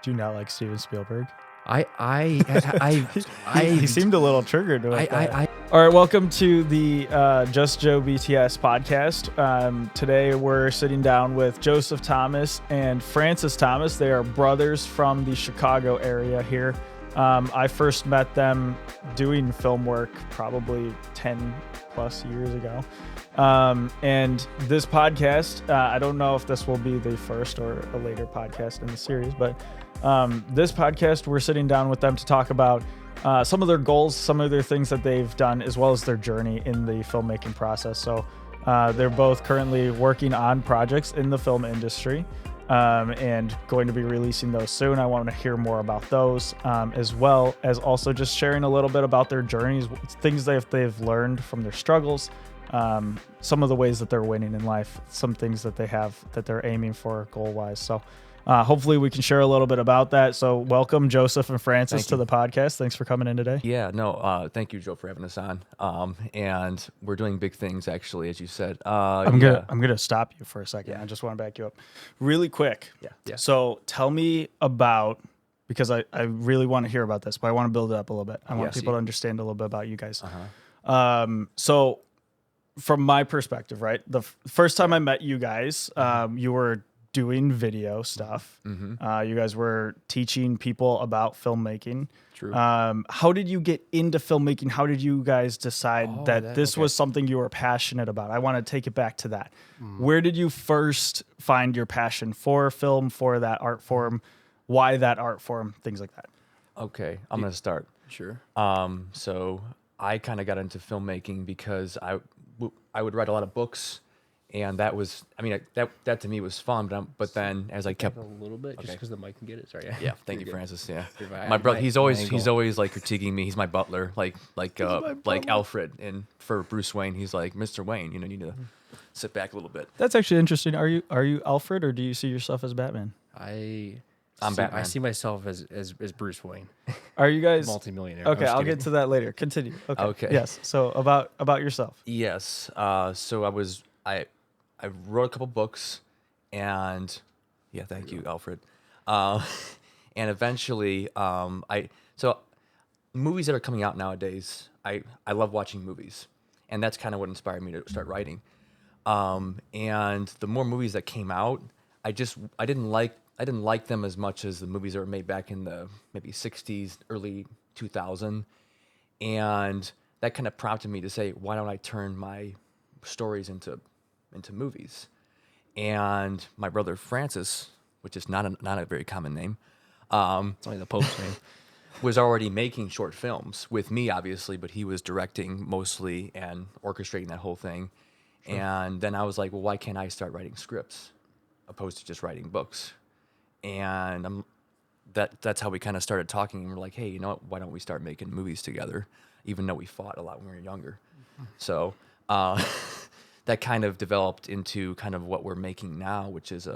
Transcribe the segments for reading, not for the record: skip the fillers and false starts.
Do you not like Steven Spielberg? I He seemed a little triggered with that. I All right, welcome to the JustJoeBTS podcast. Today we're sitting down with Joseph Thomas and Francis Thomas. They are brothers from the Chicago area here. I first met them doing film work probably 10 plus years ago. And this podcast, I don't know if this will be the first or a later podcast in the series, but this podcast, we're sitting down with them to talk about some of their goals, some of their things that they've done, as well as their journey in the filmmaking process. So they're both currently working on projects in the film industry and going to be releasing those soon. I want to hear more about those, as well as also just sharing a little bit about their journeys, things they've learned from their struggles, some of the ways that they're winning in life, some things that they have that they're aiming for goal-wise. So hopefully we can share a little bit about that. So welcome, Joseph and Francis, to the podcast. Thanks for coming in today. Yeah, no, thank you, Joe, for having us on. And we're doing big things, actually, as you said. I'm gonna stop you for a second. I just want to back you up really quick. Yeah. So tell me about, because I really want to hear about this, but I want to build it up a little bit. I want people to understand a little bit about you guys. So from my perspective, right, the first time I met you guys, you were doing video stuff. You guys were teaching people about filmmaking. True. How did you get into filmmaking? How did you guys decide that this was something you were passionate about? I want to take it back to that. Where did you first find your passion for film, for that art form? Why that art form? Things like that. Okay, I'm going to start. Sure. So I kind of got into filmmaking because I would write a lot of books. And that was, I mean, that to me was fun. But then as I kept a little bit, just because the mic can get it. Sorry. Yeah, thank you, Francis. Yeah, fine. my brother. He's always angle. like critiquing me. He's my butler, like Alfred. And for Bruce Wayne, he's like Mr. Wayne. You know, you need to sit back a little bit. That's actually interesting. Are you Alfred, or do you see yourself as Batman? I'm Batman. Batman. I see myself as Bruce Wayne, Are you guys multimillionaire. Okay, I'm just I'll kidding. get to that later. Continue. Okay. Yes. So about yourself. Yes. So I wrote a couple books, and yeah, thank you, Alfred. And eventually, so movies that are coming out nowadays, I love watching movies, and that's kind of what inspired me to start writing. And the more movies that came out, I didn't like them as much as the movies that were made back in the maybe 60s, early 2000, and that kind of prompted me to say, why don't I turn my stories into movies? And my brother Francis, which is not a very common name, It's only the Pope's name. was already making short films with me, obviously, but he was directing mostly and orchestrating that whole thing. Sure. And then I was like, well, why can't I start writing scripts opposed to just writing books? And that's how we kind of started talking, and we're like, hey, you know what, why don't we start making movies together, even though we fought a lot when we were younger. So that kind of developed into kind of what we're making now, which is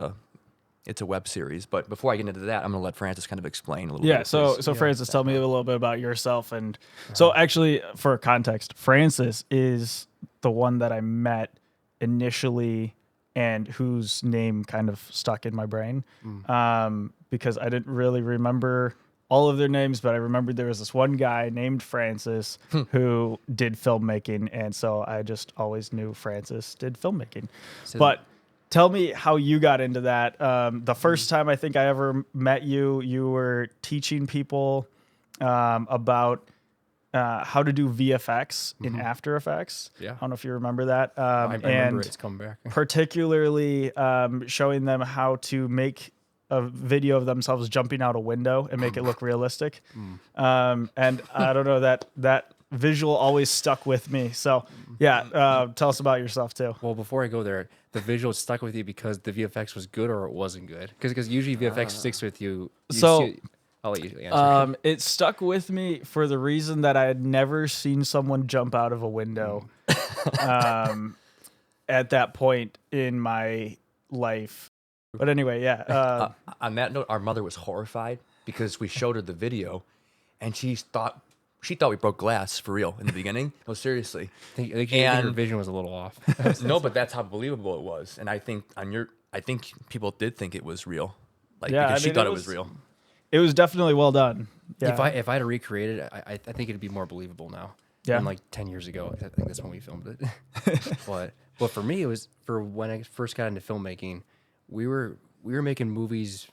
it's a web series. But before I get into that, I'm going to let Francis kind of explain a little bit. Yeah. So Francis, tell me a little bit about yourself. And so actually, for context, Francis is the one that I met initially and whose name kind of stuck in my brain, because I didn't really remember all of their names, but I remembered there was this one guy named Francis who did filmmaking, and so I just always knew Francis did filmmaking. But tell me how you got into that. The first time I think I ever met you, you were teaching people about how to do VFX in After Effects. Yeah. I don't know if you remember that. I remember it's come back. Particularly showing them how to make a video of themselves jumping out a window and make it look realistic. And I don't know, that visual always stuck with me. So yeah, tell us about yourself too. Well, before I go there, the visual stuck with you because the VFX was good or it wasn't good? Because usually VFX sticks with you. I'll let you answer. It stuck with me for the reason that I had never seen someone jump out of a window at that point in my life. But anyway, yeah. On that note, our mother was horrified because we showed her the video, and she thought we broke glass for real in the beginning. No, seriously. I think your vision was a little off. No, but that's how believable it was, and I think people did think it was real, because she thought it was real. it was definitely well done. Yeah. If I had to recreate it, I think it'd be more believable now than like 10 years ago. I think that's when we filmed it. but for me, it was for when I first got into filmmaking. We were making movies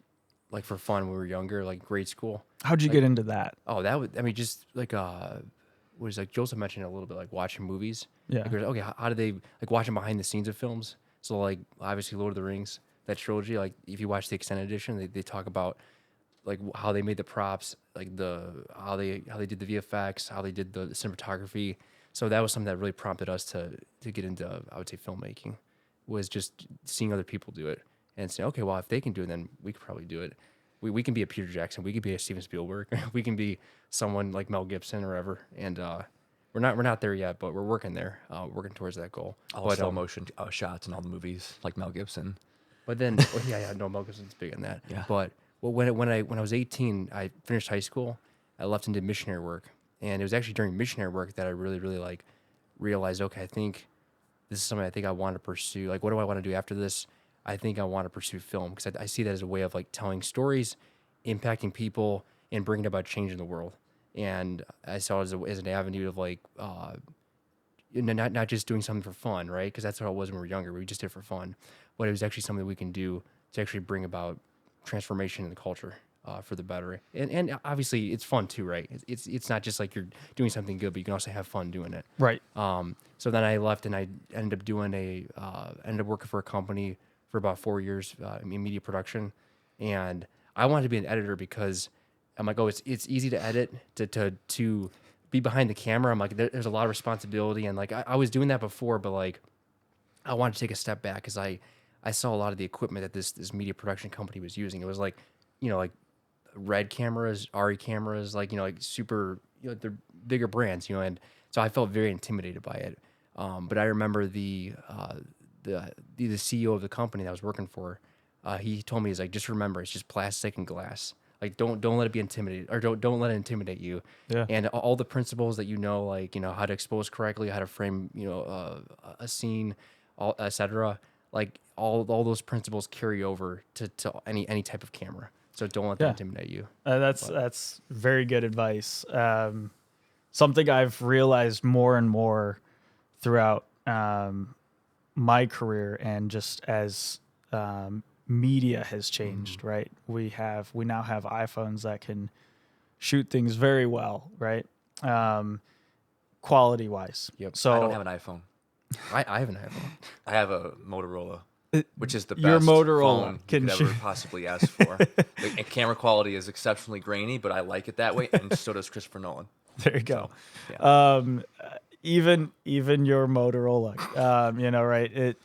like for fun when we were younger, like grade school. How'd you get into that? Oh, that would, I mean, just like was like Joseph mentioned a little bit, like watching movies. Yeah. Like, okay, how do they like watching behind the scenes of films? So like obviously Lord of the Rings, that trilogy. Like if you watch the extended edition, they talk about like how they made the props, like how they did the VFX, how they did the cinematography. So that was something that really prompted us to get into, I would say, filmmaking, was just seeing other people do it and saying, okay, well, if they can do it, then we could probably do it. We can be a Peter Jackson, we could be a Steven Spielberg, we can be someone like Mel Gibson or ever. And we're not there yet, but we're working there, working towards that goal. All slow motion shots in all the movies, like Mel Gibson. But then, no, Mel Gibson's big in that. Yeah. But when I was 18, I finished high school. I left and did missionary work, and it was actually during missionary work that I really like realized, okay, I think this is something I think I want to pursue. Like, what do I want to do after this? I think I want to pursue film because I see that as a way of like telling stories, impacting people, and bringing about change in the world. And I saw it as an avenue of like, not just doing something for fun, right? Because that's how it was when we were younger. We just did it for fun, but it was actually something we can do to actually bring about transformation in the culture for the better. And obviously it's fun too, right? It's not just like you're doing something good, but you can also have fun doing it. Right. So then I left and I ended up working for a company for about 4 years in media production. And I wanted to be an editor because I'm like, oh, it's easy to edit, to be behind the camera. I'm like, there's a lot of responsibility. And like, I was doing that before, but like, I wanted to take a step back because I saw a lot of the equipment that this media production company was using. It was like, like Red cameras, RE cameras, like, like super, they're bigger brands, and so I felt very intimidated by it. But I remember the CEO of the company that I was working for, he told me, he's like, just remember, it's just plastic and glass. Like, don't let it be intimidated, or don't let it intimidate you. Yeah. And all the principles that like, how to expose correctly, how to frame, a scene, etc. Like all those principles carry over to any type of camera. So don't let that intimidate you. That's very good advice. Something I've realized more and more throughout my career, and just as media has changed, right? We now have iPhones that can shoot things very well, right? Quality wise. Yep. So I don't have an iPhone. I have an iPhone. I have a Motorola, which is the best your Motorola phone you could ever possibly ask for. The camera quality is exceptionally grainy, but I like it that way, and so does Christopher Nolan. There you go. So, yeah. Even your Motorola, right?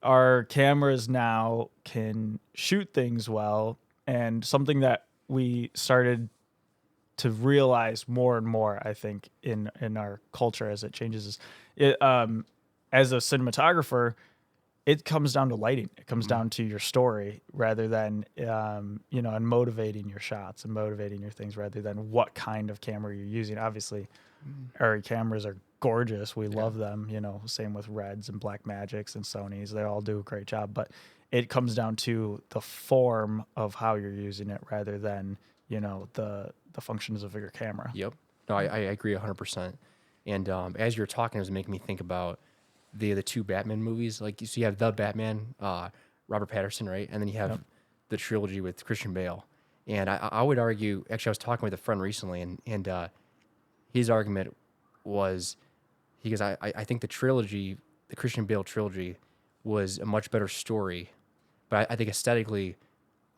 Our cameras now can shoot things well, and something that we started to realize more and more, I think, in our culture as it changes is, as a cinematographer, it comes down to lighting. It comes down to your story rather than, and motivating your shots and motivating your things rather than what kind of camera you're using. Obviously, our cameras are gorgeous. We love them, same with Reds and Blackmagics and Sonys. They all do a great job, but it comes down to the form of how you're using it rather than, the functions of your camera. Yep. No, I agree 100%. And as you're talking, it was making me think about the two Batman movies. Like, so you have the Batman, Robert Pattinson, right? And then you have the trilogy with Christian Bale. And I would argue, actually, I was talking with a friend recently, and his argument was, because I think the trilogy, the Christian Bale trilogy, was a much better story. But I think aesthetically,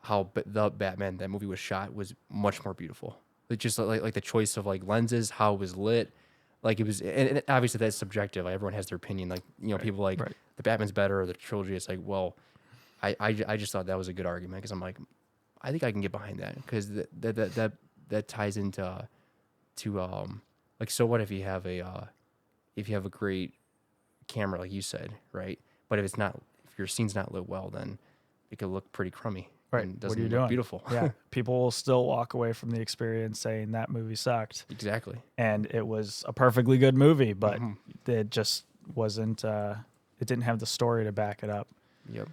how the Batman, that movie was shot, was much more beautiful. It's just like the choice of like lenses, how it was lit. Like it was, and obviously that's subjective. Like, everyone has their opinion. Like, people like the Batman's better or the trilogy. It's like, well, I just thought that was a good argument because I'm like, I think I can get behind that because that ties into like, so what if you have a great camera, like you said, right? But if your scene's not lit well, then it could look pretty crummy. Right. And doesn't what are you look doing? Beautiful. Yeah. People will still walk away from the experience saying that movie sucked. Exactly. And it was a perfectly good movie, but it just wasn't, it didn't have the story to back it up. Yep.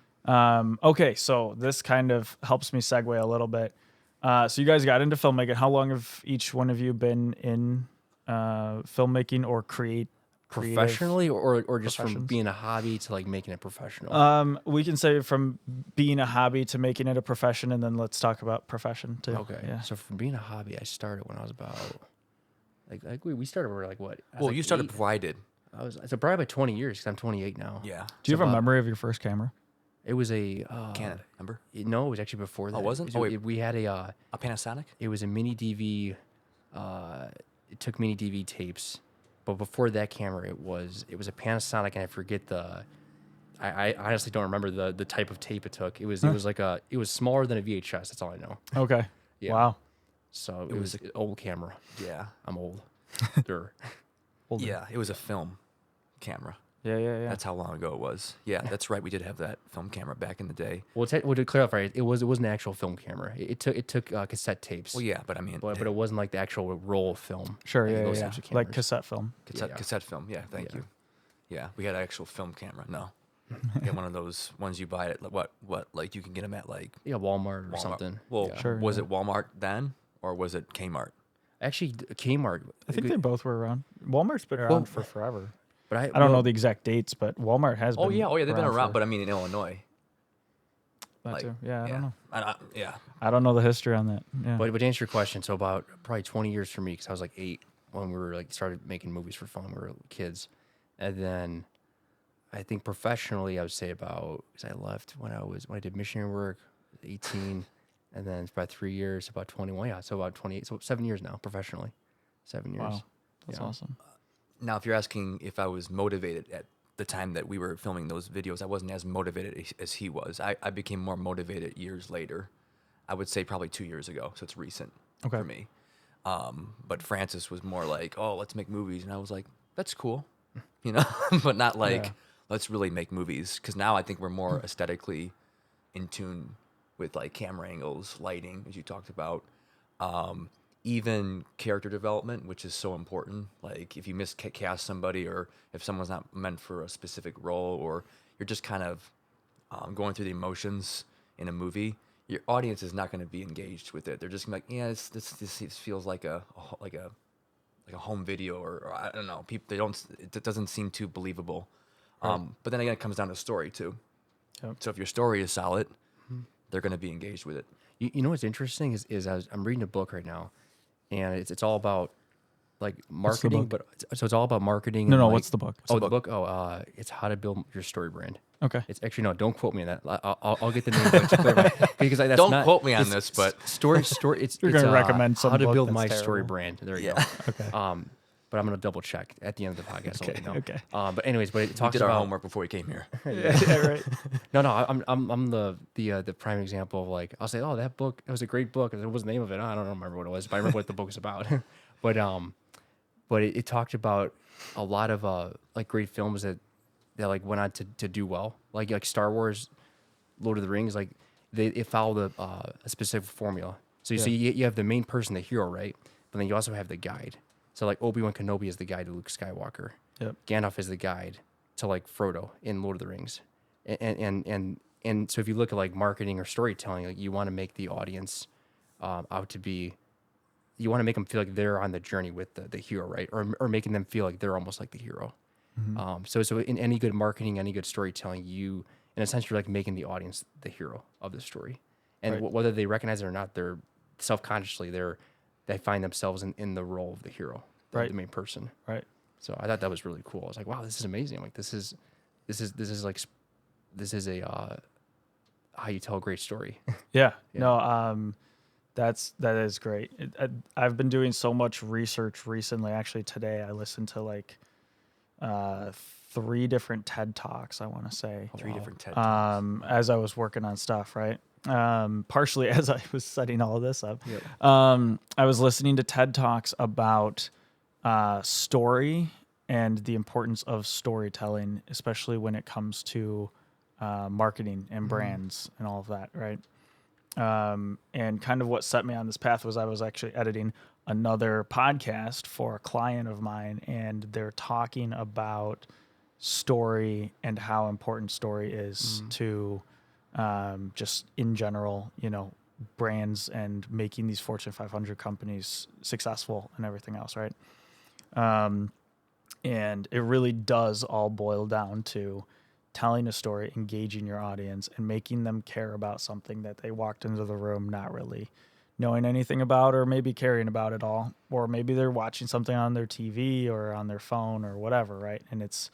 Okay. So this kind of helps me segue a little bit. So you guys got into filmmaking. How long have each one of you been in filmmaking or creative Professionally, or just from professions? being a hobby to like making it professional? We can say from being a hobby to making it a profession, and then let's talk about profession too. Okay. Yeah. So from being a hobby, I started when I was about like we started when we were like what? I was Well, like you started 8. before I did. I was so probably about 20 years because I'm 28 now. Yeah. Do you So have a about- memory of your first camera? It was a Canada, remember? no, it was actually before that. wasn't? It Oh, wait. we had a A Panasonic? it was a mini DV. It took mini DV tapes, but before that camera, it was a Panasonic, and I forget the. I honestly don't remember the type of tape it took. It was it was smaller than a VHS. That's all I know. Okay. Yeah. Wow. So it was an old camera. Yeah. I'm old. Dur. Older. Yeah, it was a film camera. Yeah. That's how long ago it was. Yeah, that's right. We did have that film camera back in the day. Well, to clarify, it was an actual film camera. It took cassette tapes. Well, yeah, but I mean, but it wasn't like the actual roll of film. Sure. like Yeah. those Yeah. types of Like cameras. cassette film. cassette film. Yeah, thank Yeah. you. Yeah, we had an actual film camera. No, we had one of those ones you buy at what like you can get them at like Yeah, Walmart or Walmart. something. Well, Yeah. Sure, was yeah. it Walmart then or was it Kmart? Actually, Kmart. I think they both were around. Walmart's been around for forever. But I don't know the exact dates, but Walmart has Oh been. yeah, they've been around, for but I mean in Illinois. that Like, too. Yeah, I don't know. Yeah. I don't know the history on that. Yeah. But to answer your question, so about probably 20 years for me, because I was like 8 when we were like started making movies for fun. We were kids, and then I think professionally, I would say about because I left when I did missionary work, 18, and then it's about 3 years, about 21. Yeah, so about 28. So 7 years now professionally. 7 years. Wow. That's Yeah. awesome. Now, if you're asking if I was motivated at the time that we were filming those videos, I wasn't as motivated as he was. I became more motivated years later. I would say probably 2 years ago, so it's recent Okay. for me. But Francis was more like, oh, let's make movies. And I was like, that's cool, but not like, Yeah. let's really make movies. Because now I think we're more aesthetically in tune with like camera angles, lighting, as you talked about. Even character development, which is so important. Like if you miscast somebody or if someone's not meant for a specific role or you're just kind of going through the emotions in a movie, your audience is not going to be engaged with it. They're just gonna be like, yeah, this feels like a home video or I don't know. People it doesn't seem too believable. Right. But then again, it comes down to story too. Yep. So if your story is solid, they're going to be engaged with it. You know what's interesting is I'm reading a book right now, and it's all about like marketing, book? but so it's all about marketing. No, and, no. like- What's the book? Oh, the book. Oh, it's How to Build Your Story Brand. Okay. It's actually no. Don't quote me on that. I'll get the name to clarify because that's Don't not, quote me on it's this, but story. It's You're it's, gonna recommend some How to book Build that's My Story terrible. Brand. There you yeah. go. Okay. But I'm gonna double check at the end of the podcast. I'll let you know. Okay. But anyways, but it We talks did our about homework before we came here. yeah. Right. No, I'm the prime example of like I'll say, oh, that book, it was a great book. What was the name of it? I don't remember what it was, but I remember what the book was about. but it talked about a lot of like great films that like went on to do well, like Star Wars, Lord of the Rings, like it followed a specific formula. So you Yeah. see, you have the main person, the hero, right? But then you also have the guide. So like Obi-Wan Kenobi is the guide to Luke Skywalker. Yep. Gandalf is the guide to like Frodo in Lord of the Rings, and so if you look at like marketing or storytelling, like you want to make the audience out to be, you want to make them feel like they're on the journey with the hero, right? Or making them feel like they're almost like the hero. So in any good marketing, any good storytelling, you in a sense you're like making the audience the hero of the story, and Right. whether they recognize it or not, they're self-consciously they find themselves in the role of the hero, Right. the main person. Right. So I thought that was really cool. I was like, wow, this is amazing. I'm like this is a how you tell a great story. Yeah. Yeah. No. That is great. I've been doing so much research recently. Actually, today I listened to like 3 different TED Talks. I want to say 3 different TED Talks. as I was working on stuff. Right. Partially as I was setting all of this up. Yep. I was listening to TED Talks about story and the importance of storytelling, especially when it comes to marketing and brands and all of that, right? And kind of what set me on this path was I was actually editing another podcast for a client of mine, and they're talking about story and how important story is to just in general, brands and making these Fortune 500 companies successful and everything else, right? And it really does all boil down to telling a story, engaging your audience, and making them care about something that they walked into the room not really knowing anything about, or maybe caring about at all, or maybe they're watching something on their TV or on their phone or whatever, right? And it's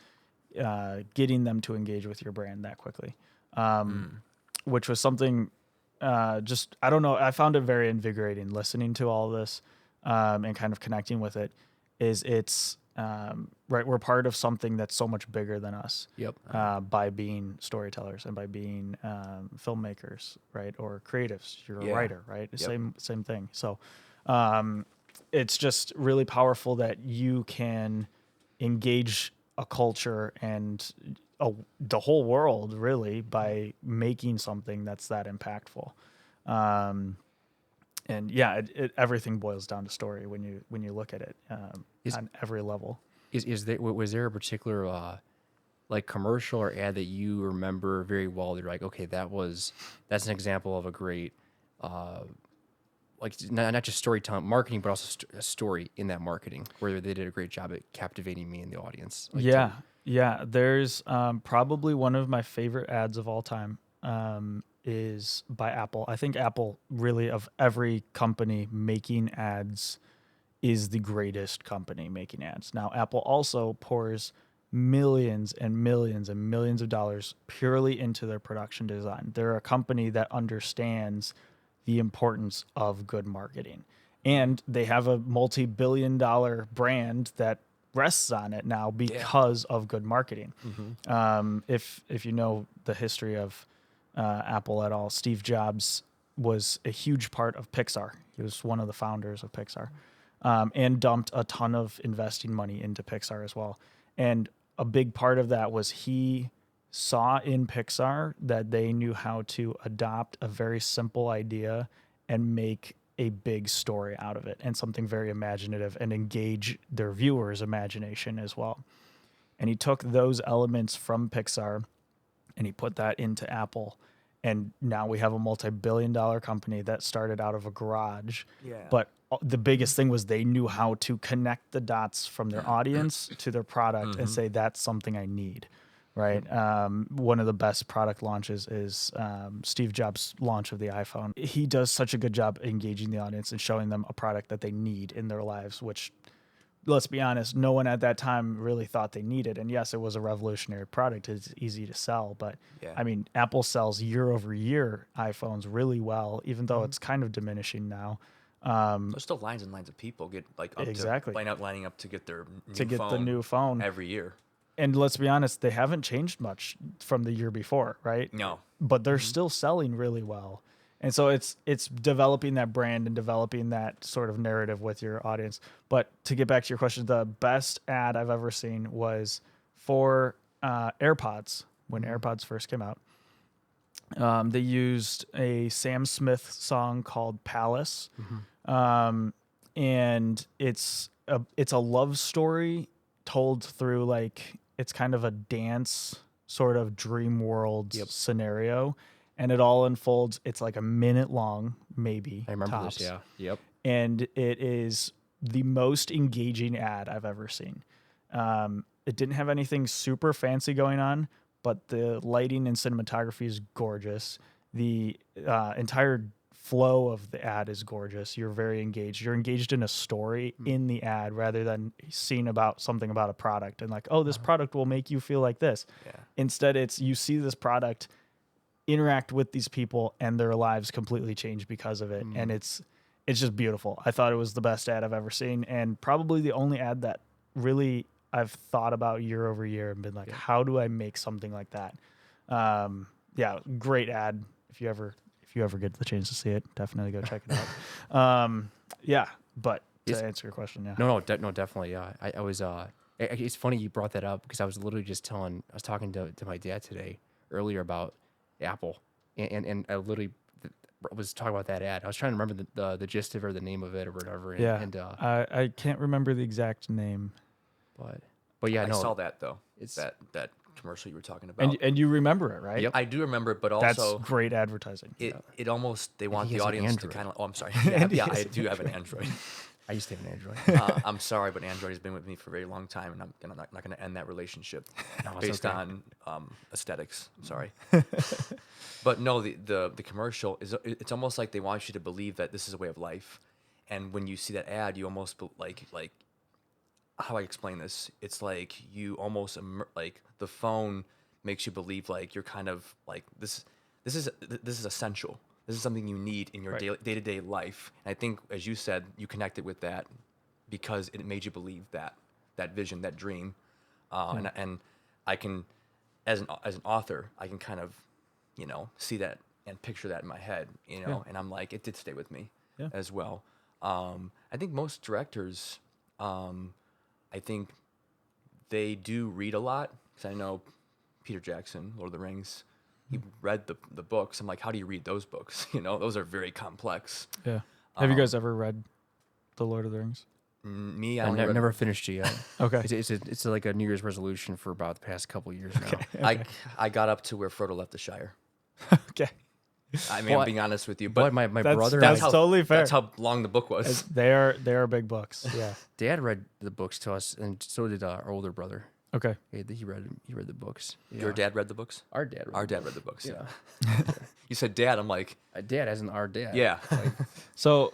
getting them to engage with your brand that quickly, which was something just, I don't know, I found it very invigorating listening to all this and kind of connecting with it. It's right, we're part of something that's so much bigger than us. Yep. By being storytellers and by being filmmakers, right, or creatives. You're a Yeah. writer, right? Yep. Same thing. So it's just really powerful that you can engage a culture and the whole world really by making something that's that impactful. And yeah, everything boils down to story when you look at it on every level. Was there a particular like commercial or ad that you remember very well? You're like, okay, that's an example of a great like not just storytelling, marketing, but also a story in that marketing where they did a great job at captivating me and the audience. Like, yeah. There's probably one of my favorite ads of all time. Is by Apple. I think Apple really, of every company making ads, is the greatest company making ads. Now, Apple also pours millions and millions and millions of dollars purely into their production design. They're a company that understands the importance of good marketing. And they have a multi-billion-dollar brand that rests on it now because of good marketing. If you know the history of Apple at all, Steve Jobs was a huge part of Pixar. He was one of the founders of Pixar, and dumped a ton of investing money into Pixar as well. And a big part of that was he saw in Pixar that they knew how to adopt a very simple idea and make a big story out of it, and something very imaginative and engage their viewers' imagination as well. And he took those elements from Pixar and he put that into Apple. And now we have a multi-billion-dollar company that started out of a garage. Yeah. But the biggest thing was they knew how to connect the dots from their audience to their product and say, that's something I need, right? One of the best product launches is Steve Jobs' launch of the iPhone. He does such a good job engaging the audience and showing them a product that they need in their lives, which, let's be honest, no one at that time really thought they needed. And yes, it was a revolutionary product. It's easy to sell, but I mean, Apple sells year over year iPhones really well, even though it's kind of diminishing now. There's still lines and lines of people get like up Exactly. to lining up to get their the new phone every year. And let's be honest, they haven't changed much from the year before, right? No. But they're still selling really well. And so it's developing that brand and developing that sort of narrative with your audience. But to get back to your question, the best ad I've ever seen was for AirPods, when AirPods first came out. They used a Sam Smith song called Palace. And it's a love story told through, like, it's kind of a dance sort of dream world scenario. And it all unfolds. It's like a minute long, maybe. I remember tops. this, yeah. Yep. And it is the most engaging ad I've ever seen. It didn't have anything super fancy going on, but the lighting and cinematography is gorgeous. The entire flow of the ad is gorgeous. You're very engaged. You're engaged in a story in the ad rather than seeing about something about a product and like, oh, this product will make you feel like this. Yeah. Instead, it's you see this product, interact with these people, and their lives completely change because of it. And it's just beautiful. I thought it was the best ad I've ever seen, and probably the only ad that really I've thought about year over year and been like, how do I make something like that? Yeah, great ad. If you ever get the chance to see it, definitely go check it out. Yeah, but to answer your question, yeah. No, definitely. Yeah, I was. It's funny you brought that up because I was literally just I was talking to my dad today earlier about Apple, and I literally was talking about that ad. I was trying to remember the gist of it or the name of it or whatever. And I can't remember the exact name. But yeah, I saw that though. It's that commercial you were talking about. And you remember it, right? Yep. I do remember it, but That's also great advertising. it almost they want he the has an audience to Android. kind of. Oh, I'm sorry. And he Yeah, has I an do have an Android. I used to have an Android. I'm sorry, but Android has been with me for a very long time, and I'm not going to end that relationship No, it's based okay. on aesthetics. Sorry. But no, the commercial it's almost like they want you to believe that this is a way of life, and when you see that ad, you almost like how I explain this. It's like you almost like the phone makes you believe like you're kind of like this is essential. This is something you need in your Right. day-to-day life. And I think, as you said, you connected with that because it made you believe that vision, that dream. And I can, as an author, I can kind of, see that and picture that in my head, and I'm like, it did stay with me as well. I think most directors, I think they do read a lot, because I know Peter Jackson, Lord of the Rings, he read the books. I'm like, how do you read those books? Those are very complex. Yeah. Have you guys ever read The Lord of the Rings? Me, I I only read never finished it yet. Okay. It's like a New Year's resolution for about the past couple of years now. I got up to where Frodo left the Shire. Okay. I mean, Well, I'm being honest with you, But but my that's- brother, that's and my totally fair. That's how long the book was. They are big books. Yeah. dad read the books to us, and so did our older brother. Okay. He read the books. Your Yeah. dad read the books? Our dad. Read Our the dad books. read the books. Yeah. You said dad. I'm like, Dad as in our dad. yeah. So,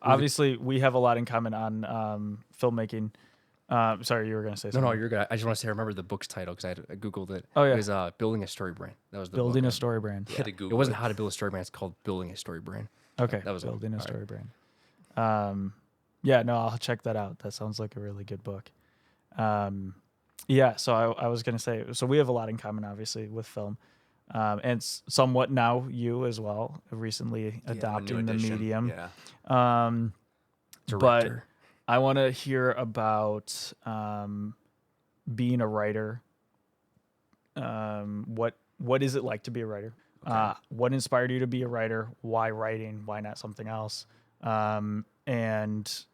obviously we have a lot in common on filmmaking. Sorry, you were gonna say No, something. no, you're good. I just want to say I remember the book's title because I googled it. Oh, yeah. It was Building a Story Brand. That was the Building book. a story brand. You had to It Google wasn't How to Build a Story Brand. It's called Building a Story Brand. Okay. That was it. Building a All right. story brand. Yeah, no, I'll check that out. That sounds like a really good book. Yeah, so I was gonna say, so we have a lot in common, obviously, with film, and somewhat now you as well, recently I'm a new adopting the addition. medium. Yeah. But Director. I want to hear about being a writer. What is it like to be a writer? Okay. What inspired you to be a writer? Why writing? Why not something else? And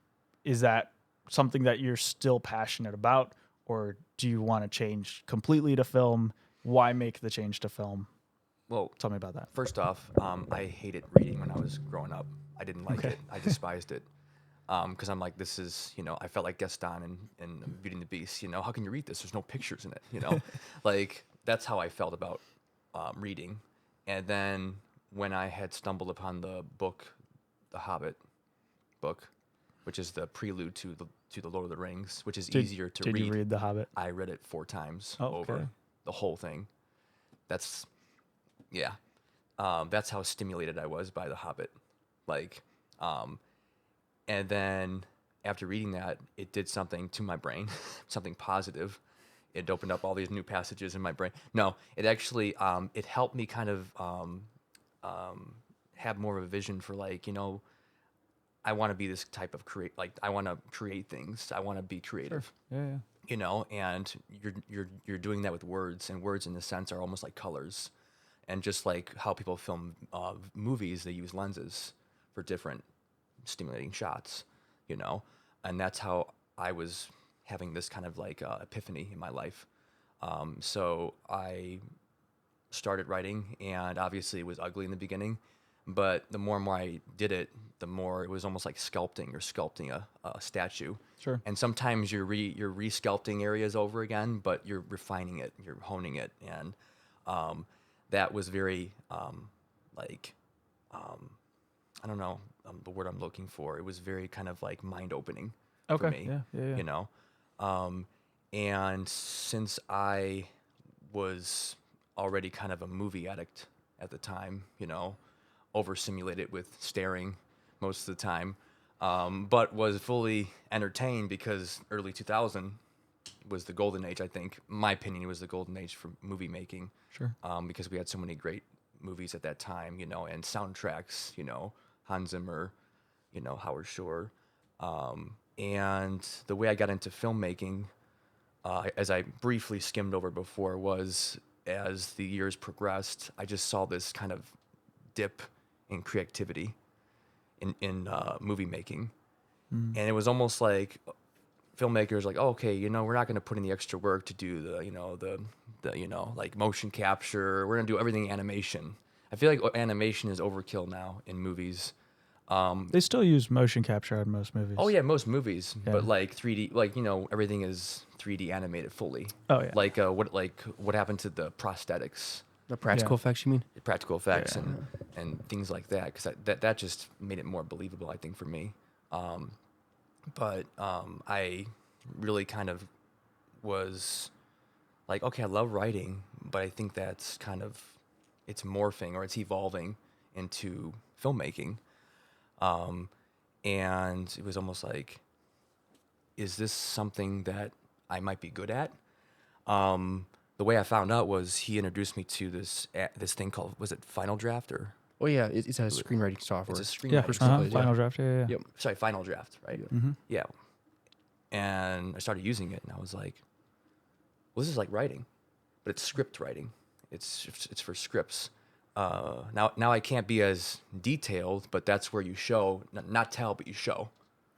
is that something that you're still passionate about, or do you want to change completely to film? Why make the change to film? Well, Tell me about that. first off, I hated reading when I was growing up. I didn't like it. I despised it. Because I'm like, this is, I felt like Gaston in Beauty and the Beast. How can you read this? There's no pictures in it. Like that's how I felt about reading. And then when I had stumbled upon the book, The Hobbit book, which is the prelude to the Lord of the Rings, which is easier to read. Did you read The Hobbit? I read it 4 times Oh, over okay. the whole thing. That's how stimulated I was by The Hobbit. Like, and then after reading that, it did something to my brain, something positive. It opened up all these new passages in my brain. No, it actually, it helped me kind of have more of a vision for like, I want to be this type of I want to create things. I want to be creative. Yeah. And you're doing that with words, and words in a sense are almost like colors. And just like how people film movies, they use lenses for different stimulating shots, and that's how I was having this kind of like epiphany in my life. So I started writing, and obviously it was ugly in the beginning, but the more and more I did it, the more it was almost like sculpting. You're sculpting a statue. Sure. And sometimes you're re-sculpting areas over again, but you're refining it, you're honing it, and that was very I don't know the word I'm looking for. It was very kind of like mind-opening for me. Yeah. And since I was already kind of a movie addict at the time, overstimulated with staring most of the time, but was fully entertained because early 2000 was the golden age. I think, in my opinion, it was the golden age for movie making. Sure. Because we had so many great movies at that time, and soundtracks, Hans Zimmer, Howard Shore. And the way I got into filmmaking, as I briefly skimmed over before, was as the years progressed, I just saw this kind of dip in creativity in movie making. And it was almost like filmmakers like, oh, okay, we're not going to put in the extra work to do the like motion capture. We're going to do everything animation. I feel like animation is overkill now in movies. They still use motion capture on most movies. Oh yeah, most movies, Yeah. but like 3D, like everything is 3D animated fully. Oh yeah. Like what happened to the prosthetics, The practical effects, you mean? practical effects, and things like that? Because that just made it more believable, I think, for me. But I really kind of was like, okay, I love writing, but I think that's kind of it's morphing or it's evolving into filmmaking. And it was almost like, is this something that I might be good at? The way I found out was he introduced me to this thing called, was it Final Draft or? Oh yeah, it's a screenwriting software. It's a Yeah. screenwriting software. Final Draft. Yeah. Yep. Sorry, Final Draft, right? Mm-hmm. Yeah. And I started using it, and I was like, well, this is like writing, but it's script writing. It's for scripts. Now I can't be as detailed, but that's where you show, not tell, but you show.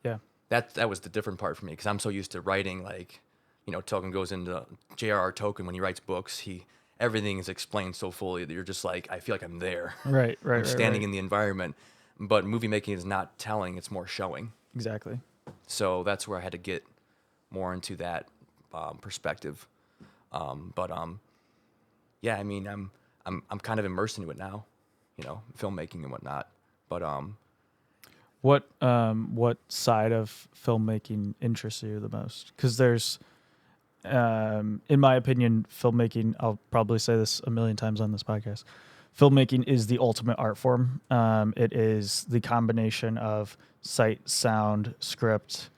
Yeah. That was the different part for me, because I'm so used to writing, like, Tolkien goes into J.R.R. Tolkien when he writes books, everything is explained so fully that you're just like, I feel like I'm there. Right. I'm standing in the environment. But movie making is not telling, it's more showing. Exactly. So that's where I had to get more into that perspective. Yeah, I mean, I'm kind of immersed into it now, filmmaking and whatnot. But what side of filmmaking interests you the most? Because there's, in my opinion, filmmaking, I'll probably say this a million times on this podcast, filmmaking is the ultimate art form. It is the combination of sight, sound, script,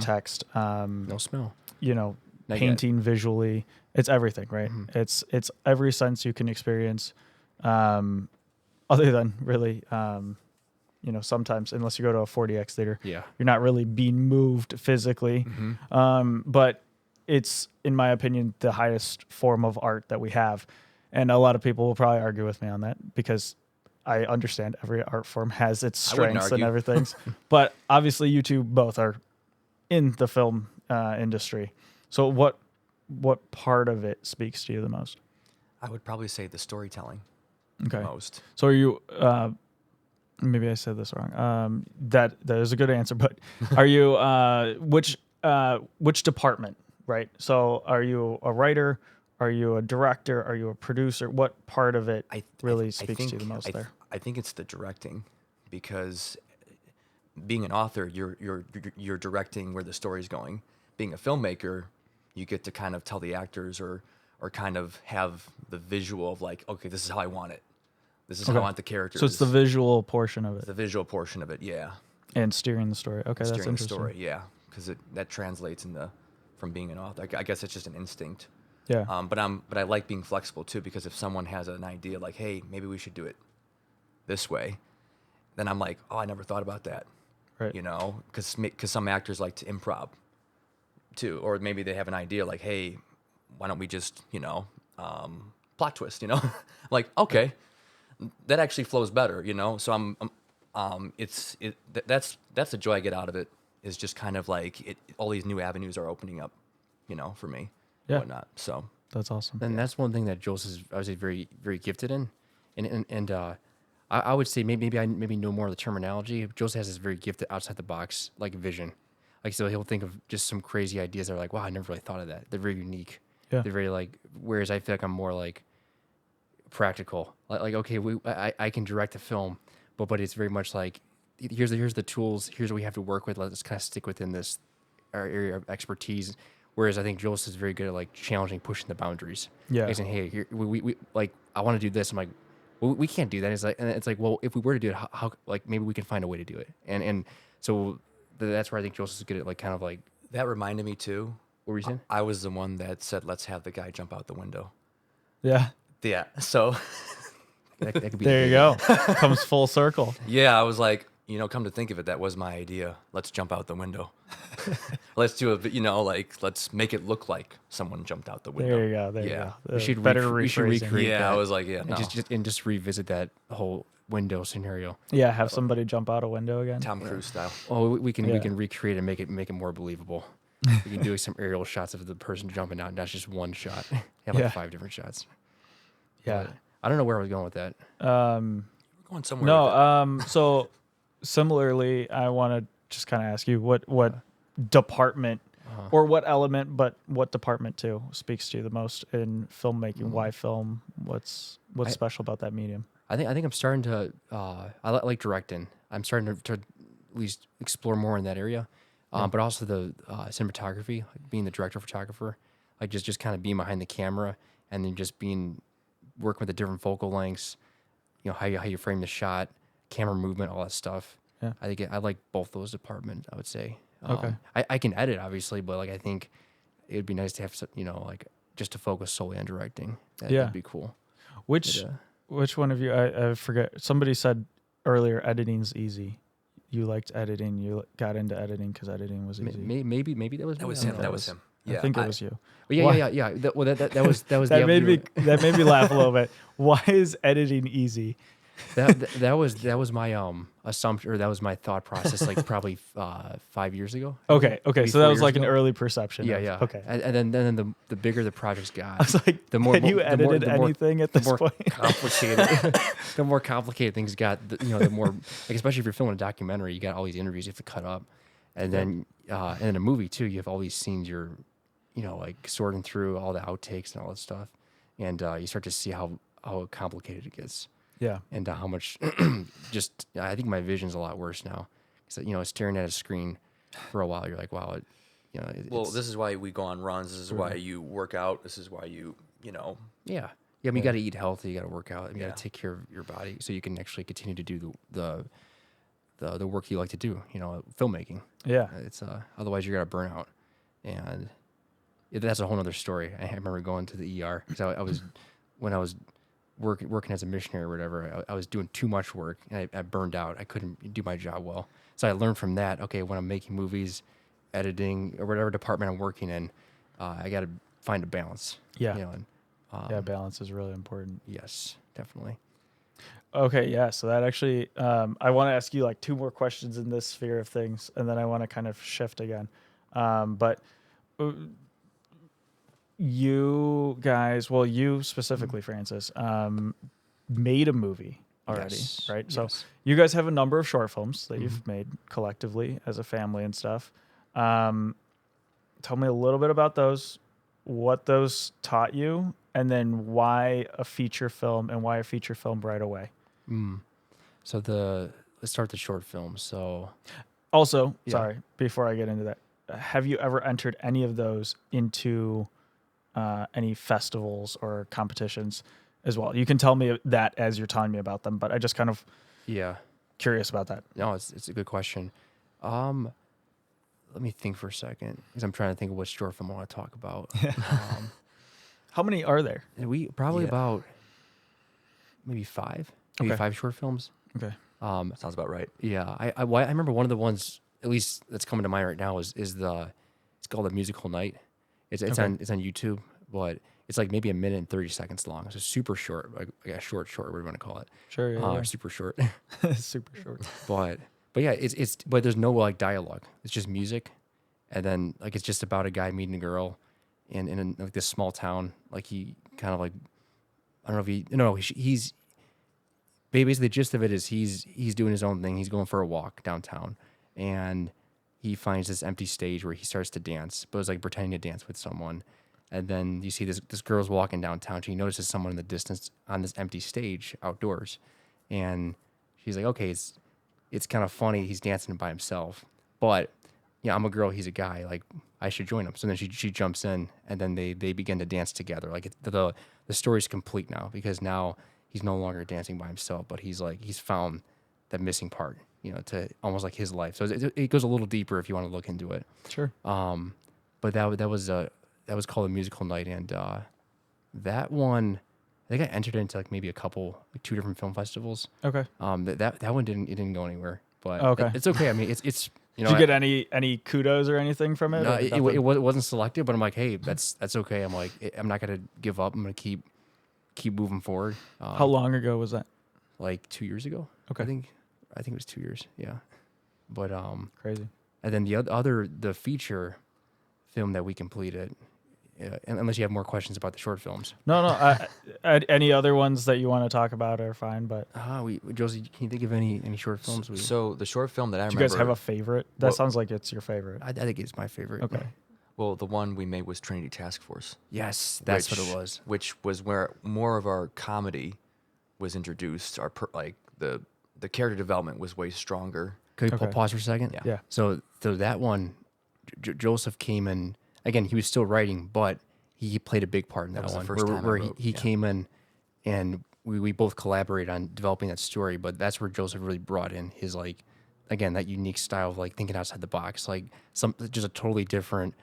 text, No smell. Not painting visually. It's everything, right? Mm-hmm. It's every sense you can experience, other than really, sometimes, unless you go to a 4DX theater, Yeah. you're not really being moved physically. But it's, in my opinion, the highest form of art that we have. And a lot of people will probably argue with me on that, because I understand every art form has its strengths and everything. But obviously you two both are in the film industry. So what part of it speaks to you the most? I would probably say the storytelling Okay. the most. So are you, maybe I said this wrong. That is a good answer, but are you, which department, right? So are you a writer? Are you a director? Are you a producer? What part of it really speaks to you the most there? I think it's the directing, because being an author, you're directing where the story's going. Being a filmmaker, you get to kind of tell the actors or kind of have the visual of like, okay, this is how I want it. This is how I want the characters. So it's the visual portion of it. The visual portion of it, yeah. And steering the story. Okay, that's Steering the interesting. story, yeah, because that translates from being an author. I guess it's just an instinct. Yeah. But I like being flexible too, because if someone has an idea like, hey, maybe we should do it this way, then I'm like, oh, I never thought about that. Right. Because some actors like to improv too, or maybe they have an idea like, hey, why don't we just plot twist, like, okay, that actually flows better, So that's the joy I get out of it, is just kind of like all these new avenues are opening up, for me. Yeah. Whatnot. So That's awesome. And that's one thing that Jules is obviously very, very gifted in. And I would say maybe I know more of the terminology. Jules has this very gifted outside the box like vision. Like, so he'll think of just some crazy ideas that are like, wow, I never really thought of that. They're very unique. Yeah. They're very like, whereas I feel like I'm more like practical. Like okay, I can direct a film, but it's very much like, here's the tools, here's what we have to work with. Let's kind of stick within this our area of expertise. Whereas I think Jules is very good at like challenging, pushing the boundaries. Yeah. Like saying, hey, here, we like, I want to do this. I'm like, well, we can't do that. It's like, well, if we were to do it, how like maybe we can find a way to do it. And so that's where I think Jules is good at like kind of like. that reminded me too. What were you saying? I was the one that said, let's have the guy jump out the window. Yeah. Yeah. So That could be There you go. Comes full circle. yeah, I was like, come to think of it, that was my idea. Let's jump out the window. Let's do let's make it look like someone jumped out the window. There you go. There Yeah. you go. We should better we should rephrasing. recreate Yeah, that. I was like, yeah, no. And just revisit that whole window scenario. Yeah, have somebody jump out a window again. Tom Cruise style. Oh, we can Yeah. recreate and make it more believable. You can do like some aerial shots of the person jumping out, not just one shot. You have like Yeah. 5 different shots. Yeah. But I don't know where I was going with that. We're going somewhere. No. with it. So similarly, I want to just kind of ask you what department or what element, but what department too speaks to you the most in filmmaking? Why film? What's special about that medium? I think I'm starting to. I like directing. I'm starting to at least explore more in that area, but also the cinematography, like being the director photographer, like just kind of being behind the camera and then just working with the different focal lengths, how you frame the shot, camera movement, all that stuff. Yeah. I like both those departments. I would say. Okay. I can edit obviously, but like I think it would be nice to have like just to focus solely on directing. That'd be cool. Which one of you? I forget. Somebody said earlier, editing's easy. You liked editing. You got into editing because editing was easy. Maybe that was That me. was I don't him. know. That was him. Yeah, I think it was you. But yeah. That was That made me laugh a little bit. Why is editing easy? that was my assumption, or that was my thought process, like probably 5 years ago. Okay. Maybe So that 4 was years like an ago. early perception. Yeah. Okay. And then the bigger the projects got, I was like, the more had you the more- edited the more- anything at the this more point? complicated, the more complicated things got. The more, like, especially if you're filming a documentary, you got all these interviews you have to cut up, and then and in a movie too, you have all these scenes you're, like sorting through all the outtakes and all that stuff, and you start to see how complicated it gets. Yeah. And how much I think my vision's a lot worse now. Because, staring at a screen for a while, you're like, wow, well, this is why we go on runs. This is why you work out. This is why you Yeah. Yeah, I mean, you got to eat healthy. You got to work out. You got to take care of your body so you can actually continue to do the work you like to do, filmmaking. Yeah. It's otherwise you're going to burn out. And that's a whole other story. I remember going to the ER because I was, when I was working as a missionary or whatever, I was doing too much work and I burned out. I couldn't do my job well. So I learned from that, okay, when I'm making movies, editing, or whatever department I'm working in, I got to find a balance. Yeah. And, Balance is really important. yes, definitely. Okay, yeah. So that actually, I want to ask you like 2 more questions in this sphere of things, and then I want to kind of shift again. But you guys, well, you specifically, Francis, made a movie already, Yes, right? yes. So you guys have a number of short films that you've made collectively as a family and stuff. Tell me a little bit about those, what those taught you, and then why a feature film and why a feature film right away. So let's start the short film. So Also, Yeah. sorry, before I get into that, have you ever entered any of those into any festivals or competitions as well? You can tell me that as you're telling me about them, but I just kind of yeah, curious about that. no, it's a good question. Let me think for a second because I'm trying to think of what short film I want to talk about. How many are there? And we probably Yeah. about maybe 5, maybe Okay. 5 short films. Okay. Sounds about right. Yeah, I remember one of the ones, at least that's coming to mind right now, is it's called A Musical Night. It's Okay. on YouTube, but it's like maybe 1 minute and 30 seconds long. So super short, like a short, whatever you want to call it. Sure. Yeah, Super short. yeah. Super short. but yeah, it's but there's no like dialogue. It's just music, and then like it's just about a guy meeting a girl in like this small town. Like he kind of like, I don't know if he's basically the gist of it is he's doing his own thing. He's going for a walk downtown, and he finds this empty stage where he starts to dance, but it's like pretending to dance with someone. And then you see this girl's walking downtown. She notices someone in the distance on this empty stage outdoors, and she's like, okay, it's kind of funny. He's dancing by himself, but yeah, I'm a girl. He's a guy. Like I should join him. So then she jumps in, and then they begin to dance together. Like the story's complete now because now he's no longer dancing by himself, but he's found that missing part, to almost like his life. So it goes a little deeper if you want to look into it. Sure. But that was called A Musical Night, and that one, I think I entered into like maybe 2 different film festivals. Okay. That one didn't go anywhere, but Okay. it's okay. I mean, it's Did you get any kudos or anything from it? no, Or it nothing? wasn't selected, but I'm like, hey, that's okay. I'm like, I'm not gonna give up. I'm gonna keep moving forward. How long ago was that? Like 2 years ago. Okay. I think it was 2 years. Yeah, but Crazy. and then the feature, film that we completed. Unless you have more questions about the short films. No. Any other ones that you want to talk about are fine. But Josie, can you think of any short films? So the short film that I do remember. you guys have a favorite? That Well- sounds like it's your favorite. I think it's my favorite. Okay. Well, the one we made was Trinity Task Force. Yes, that's what which- it was. Which was where more of our comedy was introduced. Like the character development was way stronger. Could you Okay. pause for a second? Yeah. So that one, Joseph came in. Again, he was still writing, but he played a big part in that was the one. first time I where wrote, he yeah. came in, and we both collaborated on developing that story. But that's where Joseph really brought in his again, that unique style of thinking outside the box, just a totally different,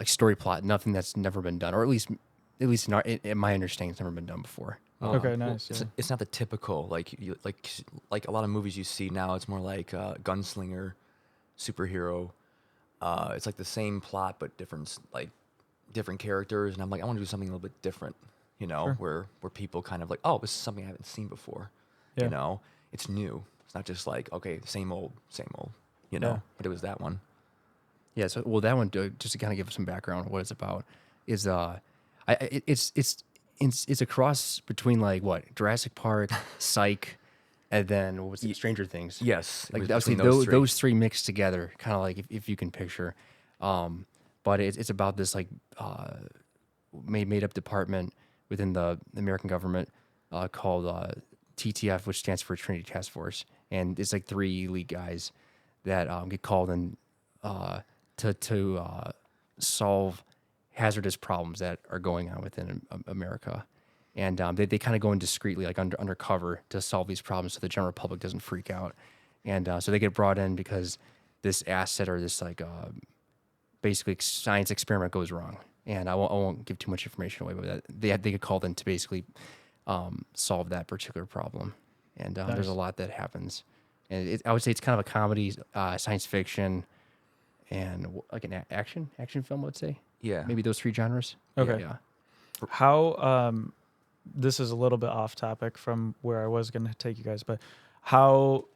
story plot. Nothing that's never been done, or at least in my understanding, it's never been done before. Okay, nice. It's not the typical like a lot of movies you see now. It's more like gunslinger, superhero. It's like the same plot but different characters, and I'm like, I want to do something a little bit different, where people kind of like, oh, this is something I haven't seen before, Yeah. it's new. It's not just like, okay, same old, Yeah. But it was that one. Yeah, so that one, just to kind of give some background on what it's about, is it's a cross between Jurassic Park, Psych, and then what was it, Stranger Things. Yes, it was Obviously between those three mixed together, kind of like if you can picture. But it's about this made up department within the American government called TTF, which stands for Trinity Task Force, and it's like three elite guys that get called in to solve hazardous problems that are going on within America. And they kind of go in discreetly, undercover, to solve these problems so the general public doesn't freak out. And so they get brought in because this asset or this basically science experiment goes wrong. And I won't give too much information away, but they get called in to basically solve that particular problem. And there's a lot that happens. And I would say it's kind of a comedy, science fiction, and like an action film, I would say. Yeah. Maybe those three genres. Okay. Yeah. How this is a little bit off topic from where I was going to take you guys, but how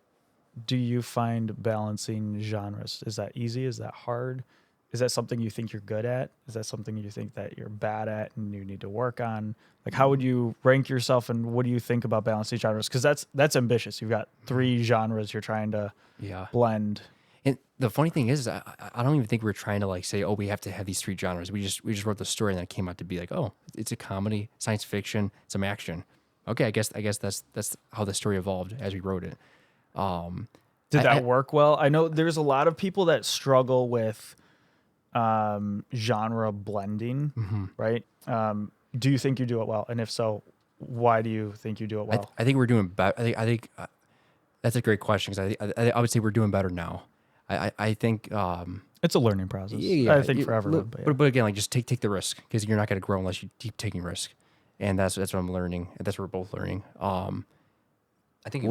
do you find balancing genres? Is that easy? Is that hard? Is that something you think you're good at? Is that something you think that you're bad at and you need to work on? Like, how would you rank yourself, and what do you think about balancing genres? Because that's ambitious. You've got 3 genres you're trying to blend. And the funny thing is, I don't even think we're trying to say, oh, we have to have these 3 genres. We just wrote the story, and then it came out to be like, oh, it's a comedy, science fiction, some action. Okay, I guess that's how the story evolved as we wrote it. Did that work well? I know there's a lot of people that struggle with genre blending, right? Do you think you do it well? And if so, why do you think you do it well? I think we're doing better. I think that's a great question, because I would say we're doing better now. I think it's a learning process. yeah, I think for everyone. But again, just take the risk, because you're not going to grow unless you keep taking risk, and that's what I'm learning. And that's what we're both learning. I think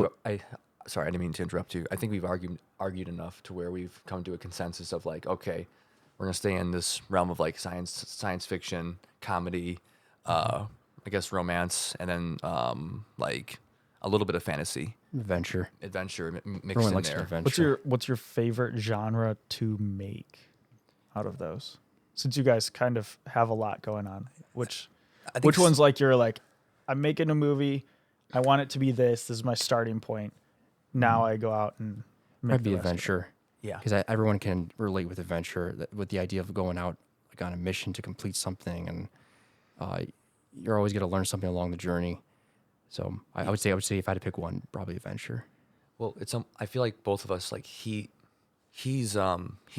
sorry, I didn't mean to interrupt you. I think we've argued enough to where we've come to a consensus of okay, we're gonna stay in this realm of science fiction, comedy, I guess romance, and then a little bit of fantasy, adventure mixed Everyone in likes there. adventure. What's your favorite genre to make out of those? Since you guys kind of have a lot going on, which one's I'm making a movie, I want it to be this. This is my starting point. Now I go out and make That'd be the rest of it. adventure. Yeah. Because everyone can relate with adventure, with the idea of going out on a mission to complete something, and you're always going to learn something along the journey. So I would say if I had to pick one, probably adventure. Well, I feel like both of us he's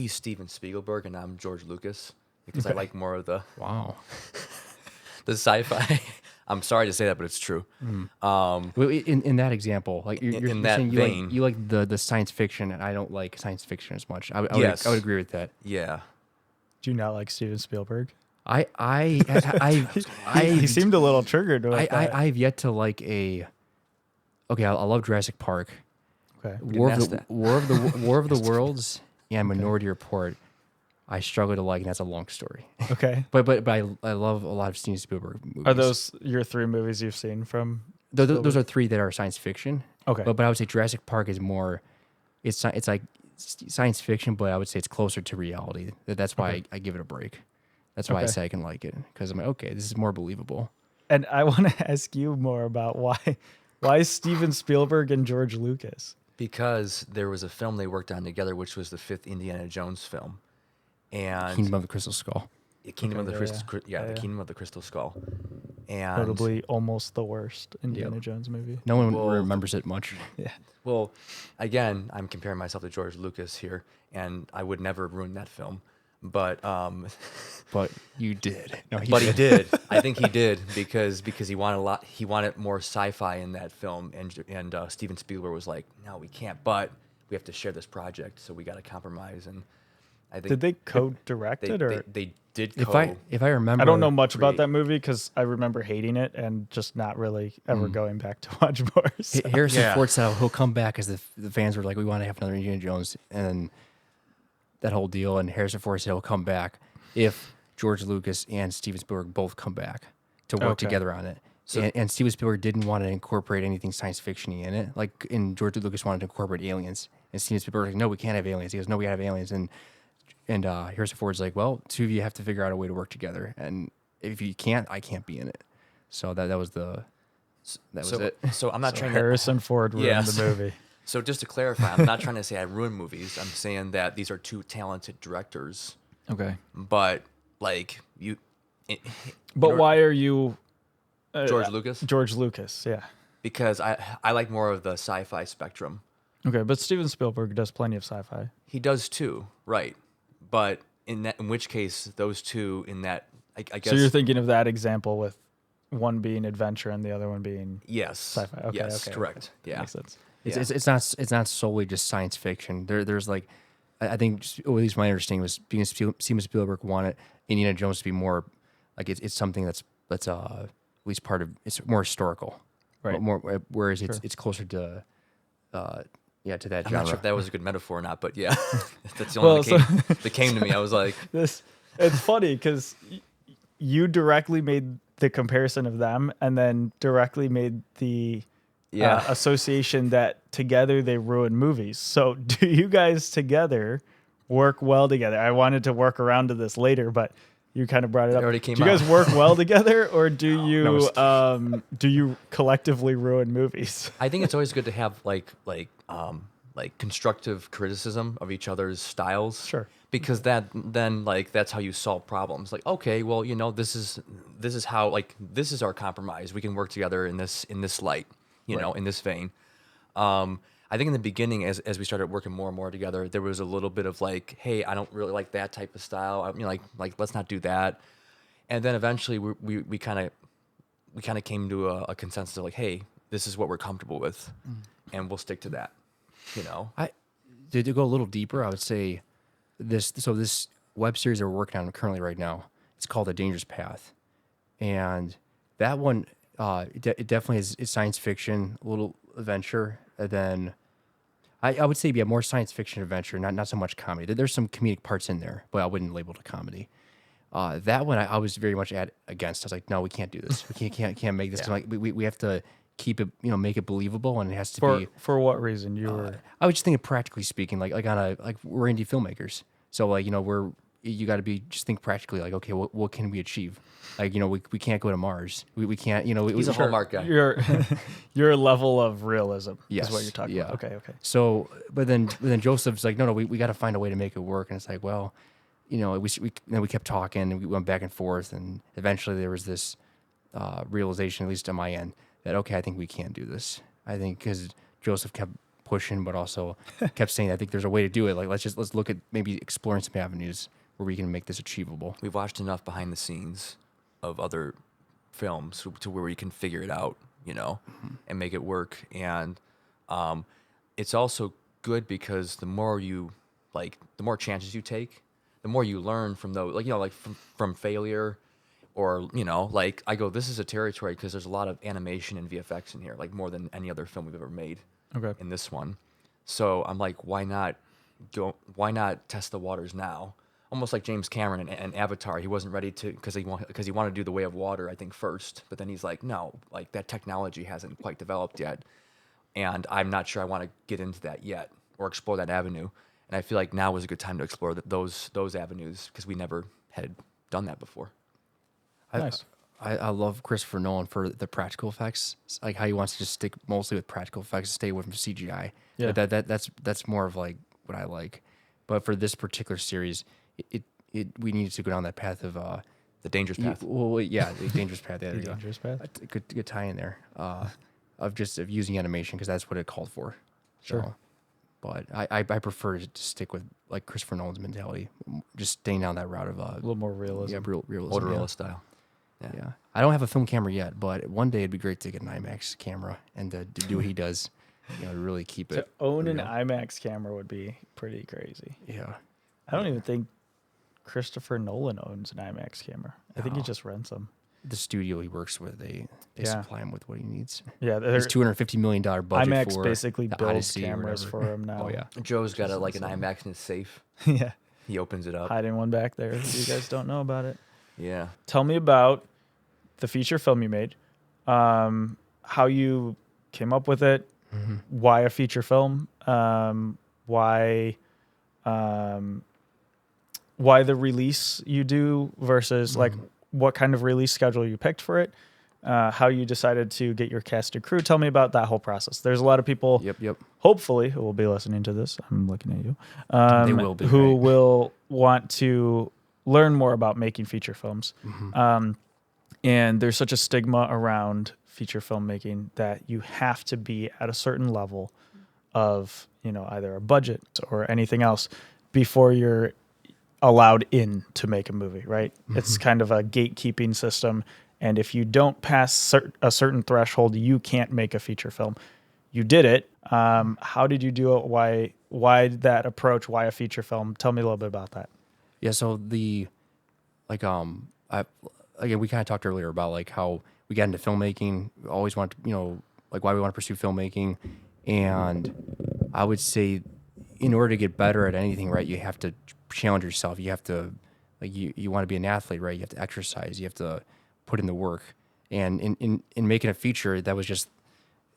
Steven Spielberg and I'm George Lucas, because I like more of the the sci-fi. I'm sorry to say that, but it's true. Well, in that example, you're in that saying vein, you like the science fiction, and I don't like science fiction as much. I would agree with that. Yeah. Do you not like Steven Spielberg? He seemed a little triggered with that. I've yet to like I love Jurassic Park. Okay. War of the Worlds and Minority Report, I struggle to like, and that's a long story. Okay. But I love a lot of Steven Spielberg movies. Are those your 3 movies you've seen from? Those are 3 that are science fiction. Okay. But I would say Jurassic Park is more. It's like science fiction, but I would say it's closer to reality. That's why I give it a break. That's why I say I can like it, because I'm like, okay, this is more believable. And I want to ask you more about why Steven Spielberg and George Lucas? Because there was a film they worked on together, which was the 5th Indiana Jones film, and Kingdom of the Crystal Skull. Kingdom of the Okay, Crystal, the Kingdom of the Crystal Skull, and Notably, almost the worst Indiana Jones movie. No one remembers it much. Yeah. well, again, I'm comparing myself to George Lucas here, and I would never ruin that film, but But you did. No, but he did. I think he did because he wanted a lot. He wanted more sci-fi in that film, and Steven Spielberg was like, "No, we can't. But we have to share this project, so we got to compromise." And I think Did they co-direct it, or they did. If I remember, I don't know much about create- that movie because I remember hating it and just not really ever going back to watch more. So. Harrison Yeah. Ford said he'll come back as the fans were like, we want to have another Indiana Jones, and that whole deal. And Harrison Ford said he'll come back if George Lucas and Steven Spielberg both come back to work together on it. And Steven Spielberg didn't want to incorporate anything science fiction-y in it. Like, and George Lucas wanted to incorporate aliens. And Steven Spielberg was like, no, we can't have aliens. He goes, no, we gotta have aliens. And Harrison Ford's like, well, two of you have to figure out a way to work together. And if you can't, I can't be in it. So that was it. So I'm not trying Harrison Ford ruined the movie. So just to clarify, I'm not trying to say I ruin movies. I'm saying that these are two talented directors, Okay. but like you. But why are you George Lucas? George Lucas? Yeah. Because I like more of the sci-fi spectrum. Okay, but Steven Spielberg does plenty of sci-fi. He does too, right? But in which case, those two in that, I guess. So you're thinking of that example with one being adventure and the other one being yes, sci-fi. Okay, yes, okay, correct. okay. Yeah, Makes sense. It's not solely just science fiction. There's like, I think, or at least my understanding was, Steven Spielberg wanted Indiana Jones to be more like it's something that's at least part of, it's more historical, Right. More, whereas it's closer to to that I'm genre. not sure if that was a good metaphor or not, but yeah, that's the only that came to me. I was like, It's funny because you directly made the comparison of them and then directly made the association that together they ruin movies. So do you guys together work well together? I wanted to work around to this later, but you kind of brought it up. already came do you guys out. work well together, or do you collectively ruin movies? I think it's always good to have like constructive criticism of each other's styles. Sure. Because then that's how you solve problems. Like, okay, well, this is how, like, this is our compromise. We can work together in this light, in this vein. I think in the beginning, as we started working more and more together, there was a little bit of like, hey, I don't really like that type of style. Like let's not do that. And then eventually we kind of came to a consensus of like, hey, this is what we're comfortable with, and we'll stick to that. To go a little deeper, I would say this web series that we're working on currently right now, it's called A Dangerous Path. And that one, it definitely is science fiction, a little adventure. And then I would say more science fiction adventure, not so much comedy. There's some comedic parts in there, but I wouldn't label it a comedy. That one I was very much against. I was like, no, we can't do this. We can't make this. Like we have to keep it, make it believable, and it has to be. For what reason? You were. I was just thinking practically speaking, like we're indie filmmakers, so you got to just think practically, like, okay, what can we achieve? Like, we can't go to Mars. We can't, He's a Hallmark guy. Your level of realism Yes, is what you're talking yeah. about. Okay. So, but then Joseph's like, no, we got to find a way to make it work. And it's like, well, we kept talking and we went back and forth, and eventually there was this realization, at least on my end, that okay, I think we can do this. I think because Joseph kept pushing, but also kept saying, I think there's a way to do it. Like let's look at maybe exploring some avenues where we can make this achievable. We've watched enough behind the scenes of other films to where we can figure it out, and make it work. And it's also good because the more chances you take, the more you learn from those, from failure, or I go, this is a territory because there's a lot of animation and VFX in here, like more than any other film we've ever made. Okay. In this one, so I'm like, why not test the waters now? Almost like James Cameron and Avatar. He wasn't ready to because he wanted to do The Way of Water, I think, first. But then he's like, no, like that technology hasn't quite developed yet, and I'm not sure I want to get into that yet or explore that avenue. And I feel like now is a good time to explore those avenues because we never had done that before. Nice. I love Christopher Nolan for the practical effects. It's like how he wants to just stick mostly with practical effects, stay away from CGI. Yeah. But that's more of like what I like. But for this particular series, we needed to go down that path of The dangerous path. the dangerous path. There you go. Dangerous path. A good tie in there of using animation because that's what it called for. Sure. So, but I prefer to stick with like Christopher Nolan's mentality, just staying down that route of A little more realism. yeah, realism. Motorola style. Yeah, I don't have a film camera yet, but one day it'd be great to get an IMAX camera and to do what he does. To really keep To it. own an real. IMAX camera would be pretty crazy. Yeah. I don't even think Christopher Nolan owns an IMAX camera. I think he No. just rents them. The studio he works with, they Yeah. supply him with what he needs. Yeah, There's $250 million budget IMAX for basically the builds Odyssey or cameras whatever. for him now. Oh yeah. Joe's got like an IMAX in his safe. Yeah, He opens it up. hiding one back there. You guys don't know about it. Yeah. Tell me about the feature film you made, how you came up with it, why a feature film, why the release you do versus like what kind of release schedule you picked for it, how you decided to get your cast and crew. Tell me about that whole process. There's a lot of people, Yep. hopefully, who will be listening to this. I'm looking at you. They will be, who right? will want to learn more about making feature films. And there's such a stigma around feature filmmaking that you have to be at a certain level of, either a budget or anything else before you're allowed in to make a movie, right? It's kind of a gatekeeping system. And if you don't pass a certain threshold, you can't make a feature film. You did it. How did you do it? Why that approach? Why a feature film? Tell me a little bit about that. Yeah. So again, we kind of talked earlier about like how we got into filmmaking. We always want to, like why we want to pursue filmmaking. And I would say in order to get better at anything, right, you have to challenge yourself. You have to, like, you want to be an athlete, right? You have to exercise. You have to put in the work. And in making a feature, that was just,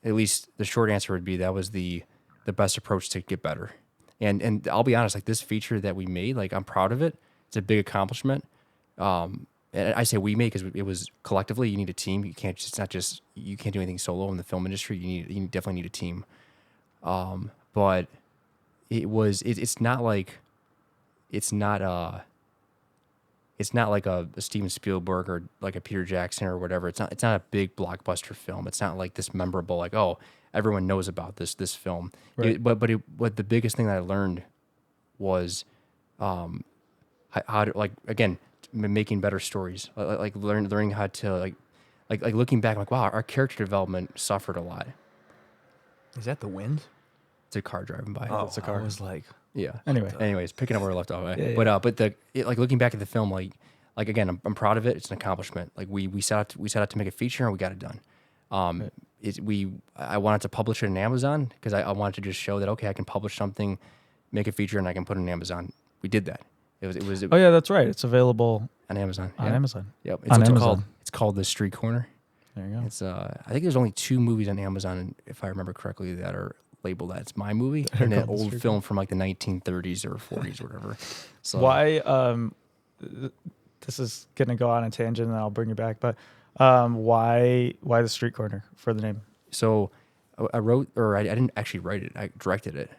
at least the short answer would be that was the best approach to get better. And I'll be honest, like this feature that we made, like I'm proud of it. It's a big accomplishment. And I say we made because it was collectively. You need a team. You can't you can't do anything solo in the film industry. You definitely need a team. But it's not like a Steven Spielberg or like a Peter Jackson or whatever. It's not a big blockbuster film. It's not like this memorable, like, oh, everyone knows about this film. Right. But the biggest thing that I learned was how to, like, again, making better stories, like learning how to like looking back, like, wow, our character development suffered a lot. Is that the wind? It's a car driving by. Oh, it's a car. I was like, Yeah. Anyway. Anyways, picking up where we left off. Yeah, But like looking back at the film, like again, I'm proud of it. It's an accomplishment. Like we set out to make a feature and we got it done. I wanted to publish it on Amazon because I wanted to just show that, okay, I can publish something, make a feature, and I can put it on Amazon. We did that. It was Oh yeah, that's right. It's available on Amazon. on Amazon. Yep. On It's Amazon. called. It's called The Street Corner. There you go. It's I think there's only 2 movies on Amazon, if I remember correctly, that are labeled that it's my movie and an called The old Street film from like the 1930s or 40s or whatever. So Why? This is gonna go on a tangent, and I'll bring you back. But why the street corner for the name? So I wrote, or I didn't actually write it. I directed it.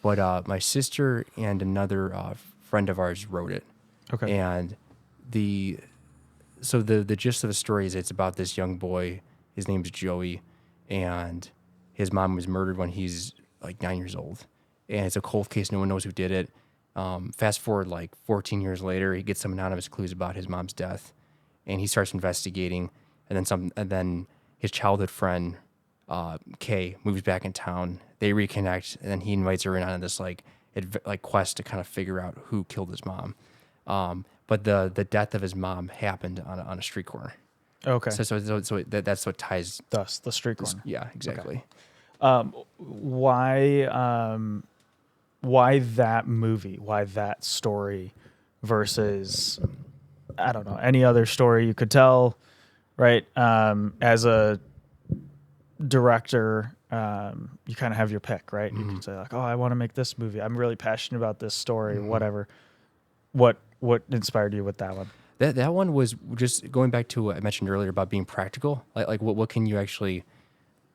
But my sister and another friend of ours wrote it. Okay. And the gist of the story is it's about this young boy. His name's Joey, and his mom was murdered when he's like 9 years old. And it's a cold case. No one knows who did it. Fast forward like 14 years later, he gets some anonymous clues about his mom's death, and he starts investigating. And then his childhood friend, Kay, moves back in town. They reconnect, and then he invites her in on this like quest to kind of figure out who killed his mom. But the death of his mom happened on a street corner. Okay. So that's what ties. Thus, the street corner. Yeah, exactly. Why that movie? Why that story versus, I don't know, any other story you could tell, right? As a director, you kind of have your pick, right? You can say like, oh, I want to make this movie. I'm really passionate about this story, whatever. What inspired you with that one? That one was just going back to what I mentioned earlier about being practical. Like what can you actually,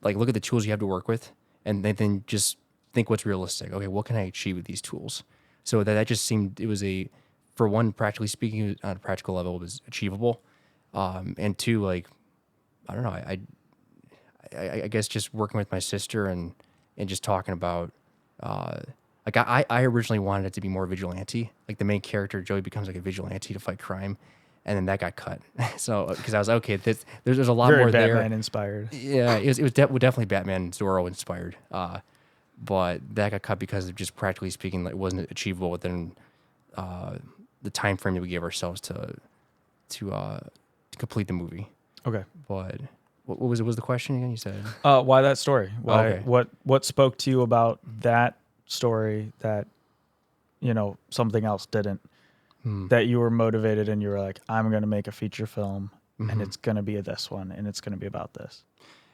like, look at the tools you have to work with, and then just think what's realistic. Okay, what can I achieve with these tools? So that just seemed, it was for one, practically speaking, on a practical level, it was achievable, and two, like, I don't know, I guess just working with my sister and just talking about, like I originally wanted it to be more vigilante. Like the main character Joey becomes like a vigilante to fight crime, and then that got cut. So because I was like, okay, there's a lot Very more there. Batman inspired. Yeah, it was definitely Batman and Zorro inspired. But that got cut because of just practically speaking, like, it wasn't achievable within the time frame that we gave ourselves to complete the movie. Okay. But what was the question again? You said why that story? Why Okay. what spoke to you about that story that something else didn't? That you were motivated and you were like, I'm going to make a feature film and it's going to be this one and it's going to be about this.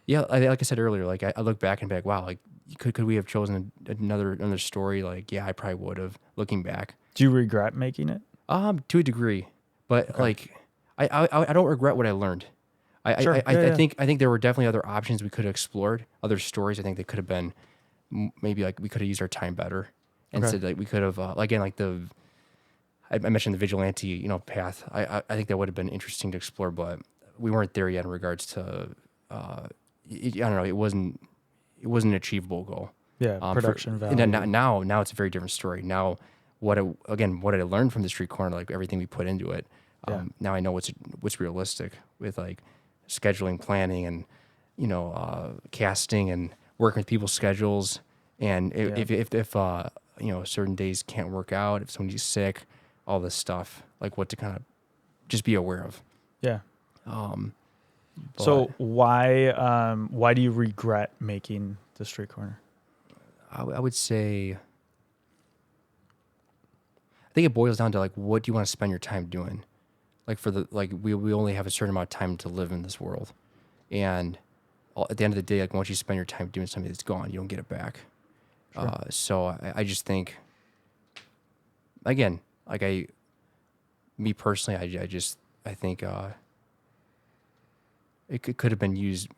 Yeah, like I said earlier, like I look back and be like, wow, like could we have chosen another story? Like, yeah, I probably would have. Looking back, Do you regret making it? to a degree, but like I don't regret what I learned. Sure. I think there were definitely other options we could have explored, other stories. I think they could have been maybe like we could have used our time better, and Okay. said like we could have again like I mentioned the vigilante path. I think that would have been interesting to explore, but we weren't there yet in regards to I don't know. It wasn't an achievable goal. Yeah, production value. And then now it's a very different story. Now, what I learned from the street corner, like everything we put into it. Now I know what's realistic with like scheduling, planning, and casting and working with people's schedules. And if certain days can't work out, if somebody's sick, all this stuff, like what to kind of just be aware of. Yeah. But So why do you regret making the street corner? I would say, I think it boils down to like, what do you want to spend your time doing? Like we only have a certain amount of time to live in this world, and at the end of the day, like once you spend your time doing something that's gone, you don't get it back. Sure. So I just think, again, like me personally, I think it could have been used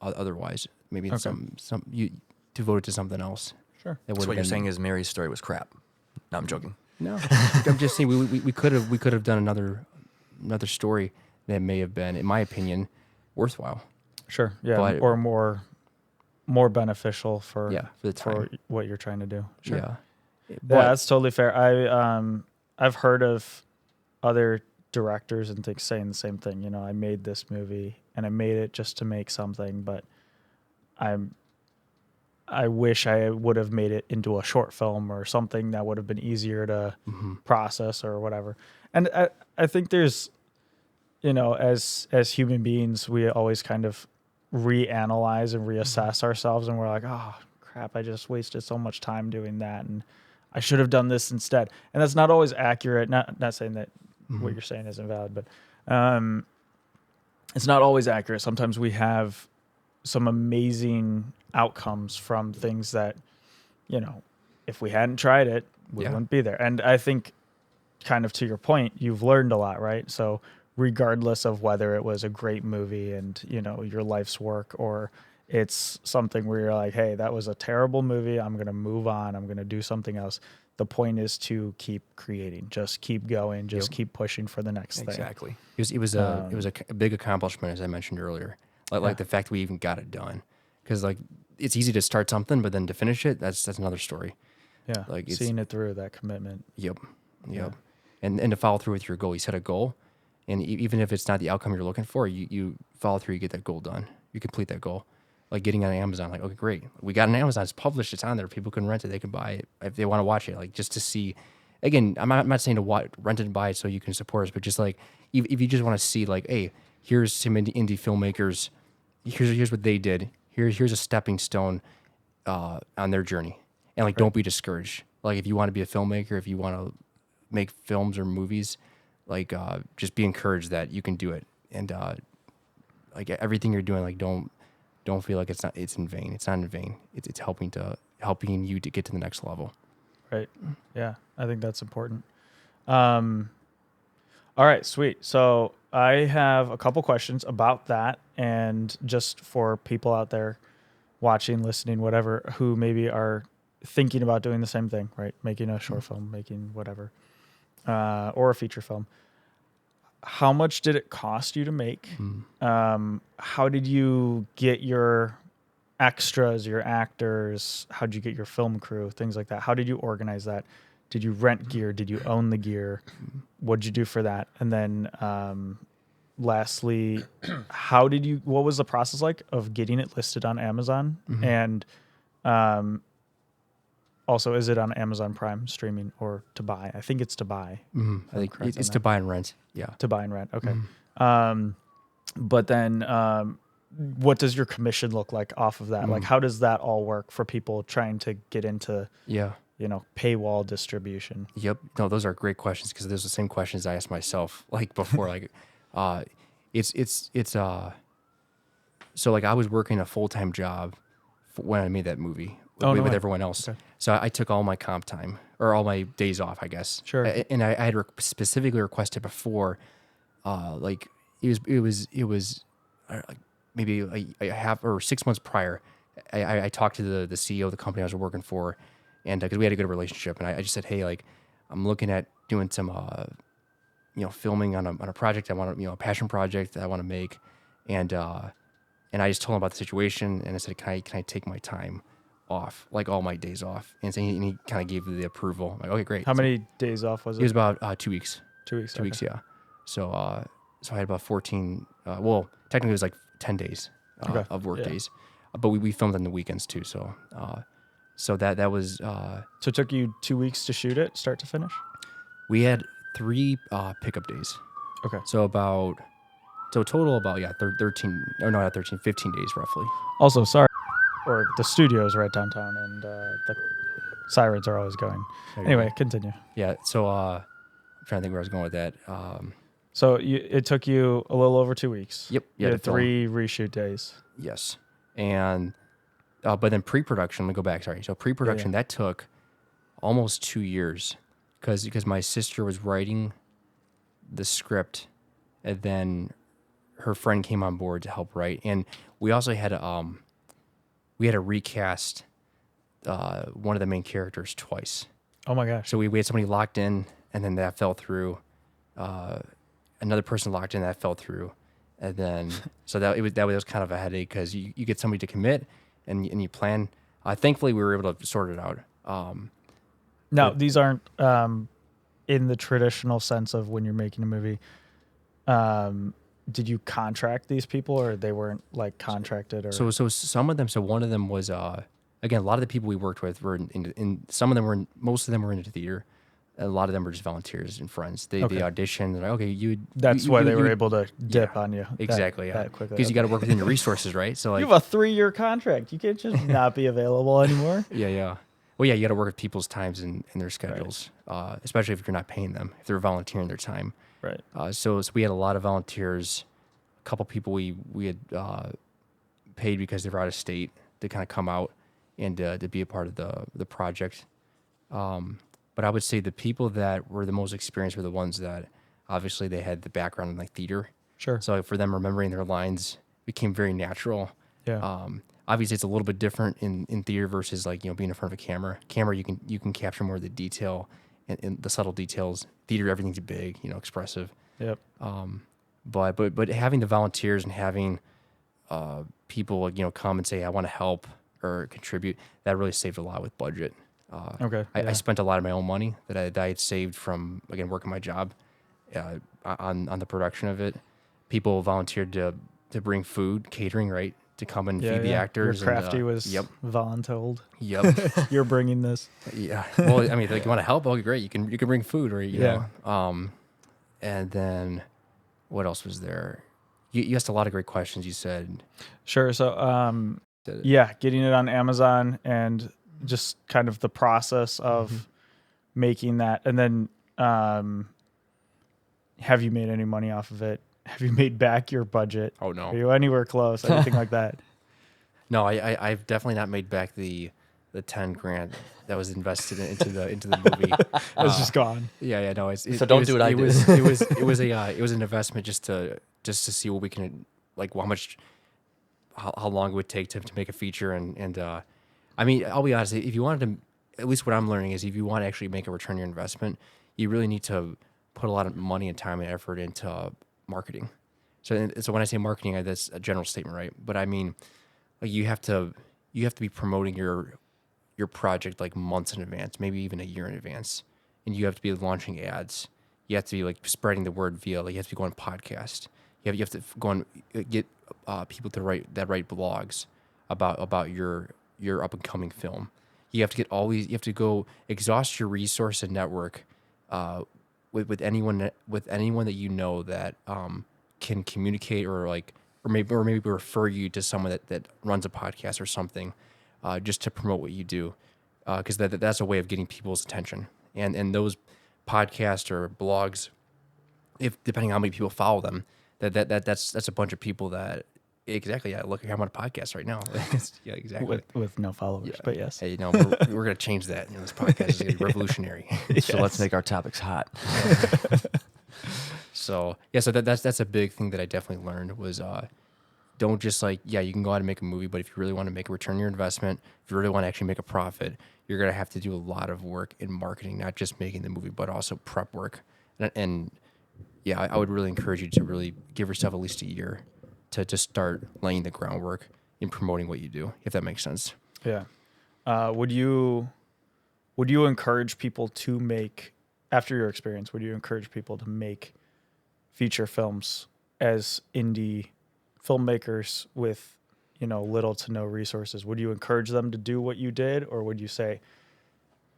otherwise. Maybe Okay. some you devoted to something else. Sure. That So would what you're have saying been. is Mary's story was crap. No, I'm joking. No, I'm just saying we could have done another story that may have been, in my opinion, worthwhile. Sure. Yeah. But- or more beneficial for the time. what you're trying to do. Sure. Yeah. Yeah, But- that's totally fair. I've heard of other directors and things saying the same thing. I made this movie and I made it just to make something, but I wish I would have made it into a short film or something that would have been easier to process or whatever. And I think there's, as human beings, we always kind of reanalyze and reassess ourselves, and we're like, oh crap, I just wasted so much time doing that, and I should have done this instead. And that's not always accurate. Not saying that what you're saying isn't valid, but it's not always accurate. Sometimes we have some amazing outcomes from things that, if we hadn't tried it, we wouldn't be there. And I think, kind of to your point, you've learned a lot, right? So regardless of whether it was a great movie and, your life's work, or it's something where you're like, hey, that was a terrible movie, I'm going to move on, I'm going to do something else. The point is to keep creating, just keep going, just keep pushing for the next thing. Exactly. It was a big accomplishment, as I mentioned earlier. Like the fact we even got it done, because like it's easy to start something, but then to finish it, that's another story. Yeah. Like seeing it through, that commitment. Yep. Yeah. And to follow through with your goal. You set a goal, and even if it's not the outcome you're looking for, you follow through, you get that goal done. You complete that goal. Like getting on Amazon, like, okay, great. We got on Amazon, it's published, it's on there. People can rent it, they can buy it if they want to watch it. Like just to see, again, I'm not saying to rent it and buy it so you can support us, but just like, if you just want to see like, hey, here's some indie filmmakers, here's what they did. Here's a stepping stone on their journey. And like, don't be discouraged. Like if you want to be a filmmaker, if you want to make films or movies, like just be encouraged that you can do it. And like everything you're doing, like don't don't feel like it's in vain. It's not in vain. It's helping you to get to the next level. Right. Yeah, I think that's important. All right, sweet. So I have a couple questions about that, and just for people out there watching, listening, whatever, who maybe are thinking about doing the same thing, right? Making a short film, making whatever, or a feature film. How much did it cost you to make? How did you get your extras, your actors? How did you get your film crew? Things like that. How did you organize that? Did you rent gear? Did you own the gear? What did you do for that? And then lastly, what was the process like of getting it listed on Amazon? And also, is it on Amazon Prime streaming or to buy? I think it's to buy. I think it's to buy and rent. Yeah. To buy and rent. Okay. But then what does your commission look like off of that? Like, how does that all work for people trying to get into, paywall distribution? Yep. No, those are great questions because those are the same questions I asked myself like before. So like I was working a full-time job when I made that movie with everyone else. Okay. So I took all my comp time or all my days off, I guess. Sure. And I had specifically requested before, like it was maybe a half or 6 months prior. I talked to the CEO of the company I was working for, and because we had a good relationship, and I just said, hey, like I'm looking at doing some filming on a project I want to, a passion project that I want to make, and I just told him about the situation, and I said, can I take my time off, like all my days off? And so he kind of gave the approval. I'm like, okay, great. How many days off was it? It was about 2 weeks. 2 weeks. 2 weeks, yeah. So I had about 14. Well, technically it was like 10 days of work days, but we filmed on the weekends too. So that was. So it took you 2 weeks to shoot it, start to finish. We had 3 pickup days. Okay. So total about 13. Or no, not 13. 15 days roughly. Also, sorry. Or the studio's right downtown, and the sirens are always going. Anyway, continue. Yeah, so I'm trying to think where I was going with that. So it took you a little over 2 weeks. Yep. You had 3 reshoot days. Yes. And, but then pre-production, let me go back, sorry. So pre-production, that took almost 2 years because my sister was writing the script, and then her friend came on board to help write. And we also had to recast one of the main characters twice. Oh my gosh! So we had somebody locked in, and then that fell through. Another person locked in, that fell through, and then so that was kind of a headache because you get somebody to commit and you plan. Thankfully, we were able to sort it out. Now these aren't in the traditional sense of when you're making a movie. Did you contract these people, or they weren't like contracted? Or so some of them. So one of them was again, a lot of the people we worked with were in some of them were most of them were into theater. A lot of them were just volunteers and friends. They auditioned. They're like, okay, That's why they were able to dip on you. Exactly, that quickly. Because you got to work within your resources, right? So like, you have a 3-year contract. You can't just not be available anymore. Yeah. Well, yeah, you got to work with people's times and their schedules, especially if you're not paying them, if they're volunteering their time. Right. So we had a lot of volunteers. A couple people we had paid because they were out of state to kind of come out and to be a part of the project. But I would say the people that were the most experienced were the ones that obviously they had the background in like theater. Sure. So for them, remembering their lines became very natural. Yeah. Obviously, it's a little bit different in theater versus like being in front of a camera. Camera, you can capture more of the detail and the subtle details. Theater, everything's big, expressive. Yep. But having the volunteers and having people come and say I want to help or contribute, that really saved a lot with budget. I spent a lot of my own money that I had saved from, again, working my job on the production of it. People volunteered to bring food, catering, right, to come and feed the actors. Your crafty was voluntold. Yep. You're bringing this. Yeah. Well, I mean, like, you want to help? Okay, great. You can bring food, or you know. And then what else was there? You asked a lot of great questions. You said. Sure. So, getting it on Amazon and just kind of the process of making that. And then have you made any money off of it? Have you made back your budget? Oh, no. Are you anywhere close? Anything like that? No, I've definitely not made back the 10 grand that was invested into the movie. It's just gone. Yeah, no, So don't do what I it did. it was an investment just to see what we can, like, how long it would take to make a feature, and I mean, I'll be honest, if you wanted to, at least what I'm learning is, if you want to actually make a return on your investment, you really need to put a lot of money and time and effort into marketing. So when I say marketing, that's a general statement, right? But I mean, like, you have to be promoting your project like months in advance, maybe even a year in advance, and you have to be launching ads. You have to be, like, spreading the word via, like, you have to be going podcast. You have to go and get people to write blogs about your up and coming film. You have to get you have to go exhaust your resource and network with anyone that you know that can communicate, or maybe refer you to someone that runs a podcast or something, just to promote what you do, because that's a way of getting people's attention. And those podcasts or blogs, if depending on how many people follow them, that's a bunch of people that, exactly, yeah, look, I'm on a podcast right now. Yeah, exactly. With no followers, Yeah. but yes. Hey, we're gonna change that. This podcast is gonna be revolutionary. So let's make our topics hot. So yeah, so that's a big thing that I definitely learned was, don't just, like, yeah, you can go out and make a movie, but if you really want to make a return on your investment, if you really want to actually make a profit, you're gonna have to do a lot of work in marketing, not just making the movie, but also prep work. And yeah, I would really encourage you to really give yourself at least a year to just start laying the groundwork in promoting what you do, if that makes sense. Yeah. Would you encourage people to make, after your experience, would you encourage people to make feature films as indie filmmakers with, little to no resources? Would you encourage them to do what you did, or would you say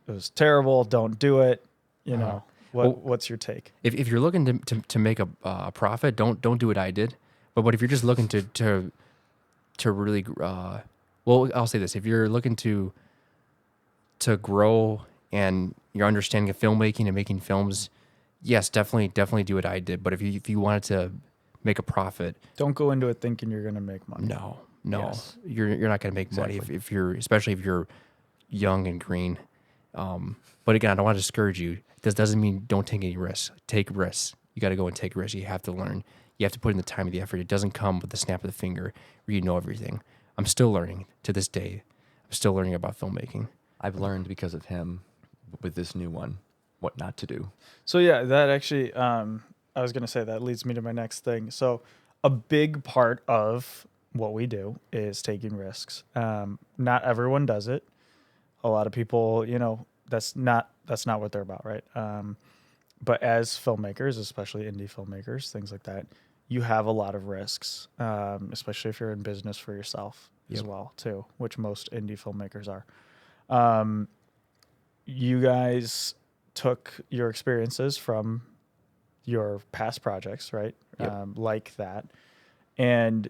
it was terrible, don't do it? What's your take? If you're looking to make a profit, don't do what I did. But if you're just looking to really, well, I'll say this: if you're looking to grow and your understanding of filmmaking and making films, yes, definitely do what I did. But if you wanted to make a profit, don't go into it thinking you're going to make money. No, Yes. you're not going to make money especially if you're young and green. But again, I don't want to discourage you. This doesn't mean don't take any risks. Take risks. You got to go and take risks. You have to learn. You have to put in the time and the effort. It doesn't come with the snap of the finger where you know everything. I'm still learning to this day. I'm still learning about filmmaking. I've learned because of him with this new one what not to do. So yeah, that actually, I was going to say that leads me to my next thing. So a big part of what we do is taking risks. Not everyone does it. A lot of people, that's not what they're about, right? But as filmmakers, especially indie filmmakers, things like that, you have a lot of risks, especially if you're in business for yourself as well, too, which most indie filmmakers are. You guys took your experiences from your past projects, right? Yep. Like that. And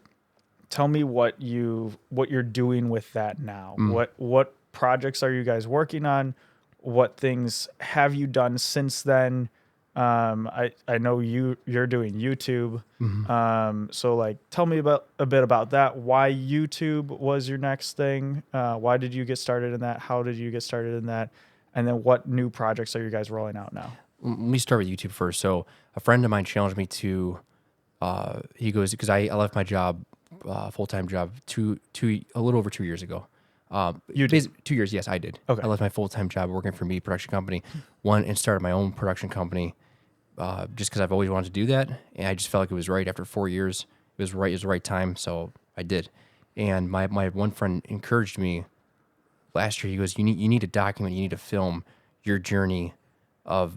tell me what you're doing with that now. What projects are you guys working on? What things have you done since then? I know you're doing YouTube. Mm-hmm. So tell me a bit about that. Why YouTube was your next thing? Why did you get started in that? How did you get started in that? And then what new projects are you guys rolling out now? Let me start with YouTube first. So a friend of mine challenged me to, he goes, because I left my job, full-time job, a little over 2 years ago. You did? 2 years, yes, I did. Okay. I left my full-time job working for me production company, and started my own production company, just because I've always wanted to do that, and I just felt like it was right after 4 years. It was the right time, so I did. And my one friend encouraged me last year. He goes, you need to document, you need to film your journey of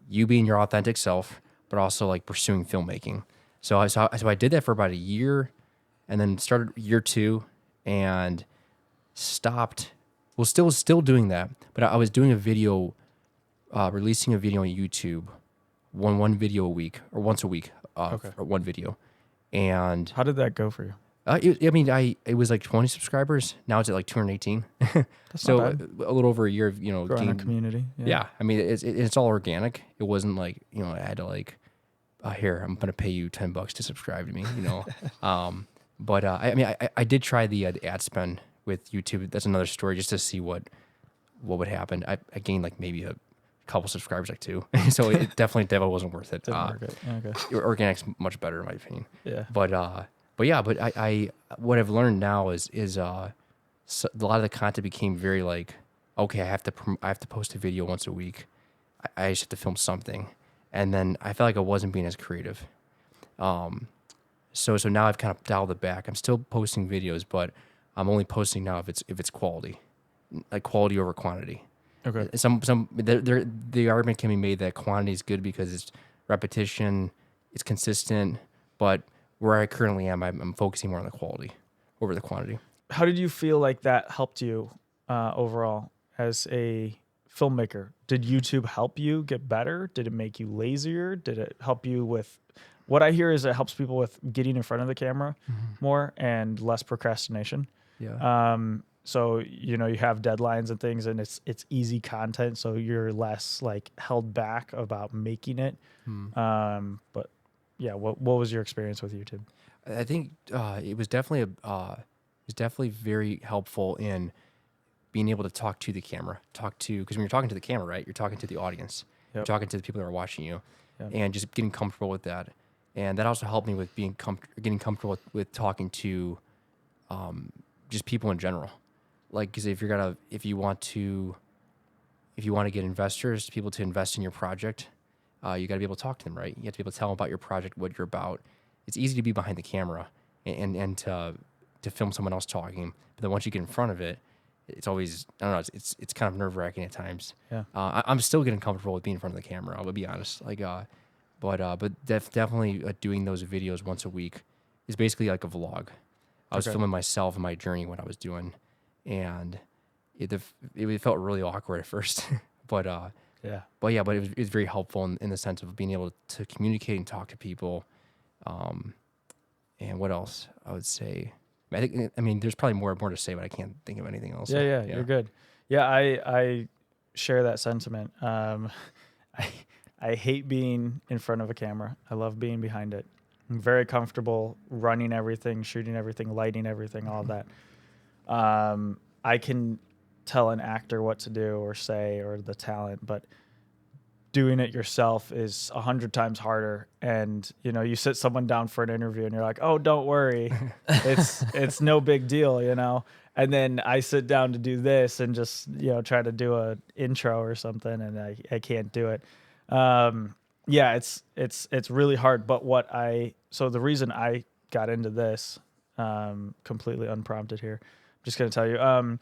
you being your authentic self, but also like pursuing filmmaking. So I did that for about a year, and then started year 2 and stopped. Well, still doing that, but I was doing a video, releasing a video on YouTube, one video a week or once a week, Okay. or one video. And How did that go for you? it was like 20 subscribers. Now it's at like 218. That's So not bad. a little over a year of Growing a gained- community. Yeah, I mean it's all organic. It wasn't like I had to like, here I'm gonna pay you $10 to subscribe to me. But I mean, I did try the ad spend with YouTube. That's another story, just to see what would happen. I gained like maybe a couple subscribers, like 2. So it definitely wasn't worth it. Didn't work it. Okay. Organic's much better in my opinion. Yeah. But yeah, but I what I've learned now is so a lot of the content became very like, okay, I have to post a video once a week. I just have to film something, and then I felt like I wasn't being as creative. So now I've kind of dialed it back. I'm still posting videos, but I'm only posting now if it's quality, like quality over quantity. Okay. The argument can be made that quantity is good because it's repetition, it's consistent, but where I currently am, I'm focusing more on the quality over the quantity. How did you feel like that helped you overall as a filmmaker? Did YouTube help you get better? Did it make you lazier? Did it help you with, what I hear is it helps people with getting in front of the camera more and less procrastination. Yeah. So, you have deadlines and things, and it's easy content, so you're less like held back about making it. But yeah, what was your experience with YouTube? I think it was definitely very helpful in being able to talk to the camera, because when you're talking to the camera, right, you're talking to the audience, you're talking to the people that are watching you, and just getting comfortable with that. And that also helped me with getting comfortable with talking to just people in general. Like, because if you want to get investors, people to invest in your project, you got to be able to talk to them, right? You have to be able to tell them about your project, what you're about. It's easy to be behind the camera and to film someone else talking, but then once you get in front of it, it's always, I don't know, it's kind of nerve wracking at times. Yeah. I'm still getting comfortable with being in front of the camera, I'll be honest. Like, but definitely doing those videos once a week is basically like a vlog. I was filming myself and my journey, what I was doing, and it felt really awkward at first, but it was very helpful in the sense of being able to communicate and talk to people. And what else I would say? I mean, there's probably more to say, but I can't think of anything else. Yeah, you're good. Yeah, I share that sentiment. I hate being in front of a camera. I love being behind it. I'm very comfortable running everything, shooting everything, lighting everything, all of that. I can tell an actor what to do or say, or the talent, but doing it yourself is 100 times harder. And you sit someone down for an interview and you're like, oh, don't worry, it's no big deal, and then I sit down to do this and just try to do a intro or something, and I can't do it. It's really hard. But so the reason I got into this, completely unprompted here, I'm just gonna tell you, I'm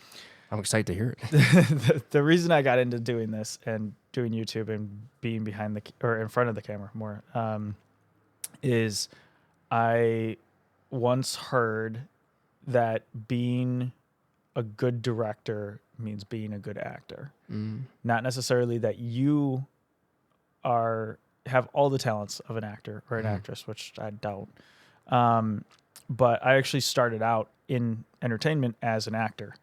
excited to hear it. the reason I got into doing this and doing YouTube and being behind or in front of the camera more, is I once heard that being a good director means being a good actor. Not necessarily that you have all the talents of an actor or an actress, which I don't. But I actually started out in entertainment as an actor.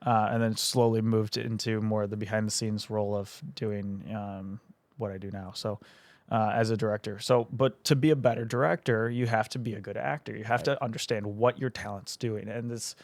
And then slowly moved into more of the behind the scenes role of doing what I do now. So as a director. But to be a better director, you have to be a good actor. You have to understand what your talent's doing. And this,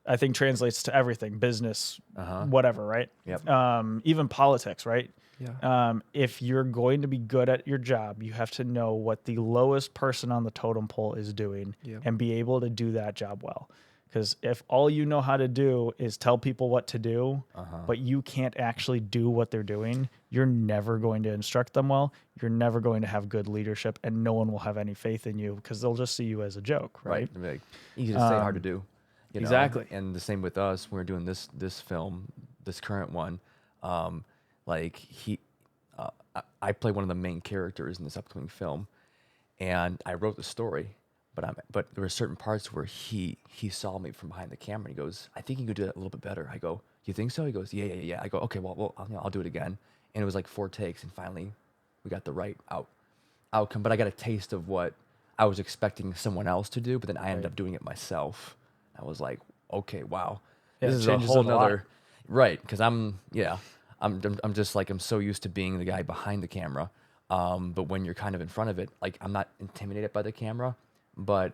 I think, translates to everything, business, whatever, right? Yep. Even politics, right? Yeah. If you're going to be good at your job, you have to know what the lowest person on the totem pole is doing and be able to do that job well. Because if all you know how to do is tell people what to do, but you can't actually do what they're doing, you're never going to instruct them well. You're never going to have good leadership, and no one will have any faith in you because they'll just see you as a joke, right? Like, easy to say, hard to do. Exactly. And the same with us. When we're doing this film, this current one. I play one of the main characters in this upcoming film, and I wrote the story. But there were certain parts where he saw me from behind the camera, and he goes, "I think you could do that a little bit better." I go, "You think so?" He goes, "Yeah." I go, "Okay, well, I'll do it again." And it was like 4 takes, and finally, we got the right outcome. But I got a taste of what I was expecting someone else to do, but then I ended up doing it myself. I was like, "Okay, wow, Yeah, this is a whole nother right." Because I'm just like, I'm so used to being the guy behind the camera, but when you're kind of in front of it, like, I'm not intimidated by the camera. But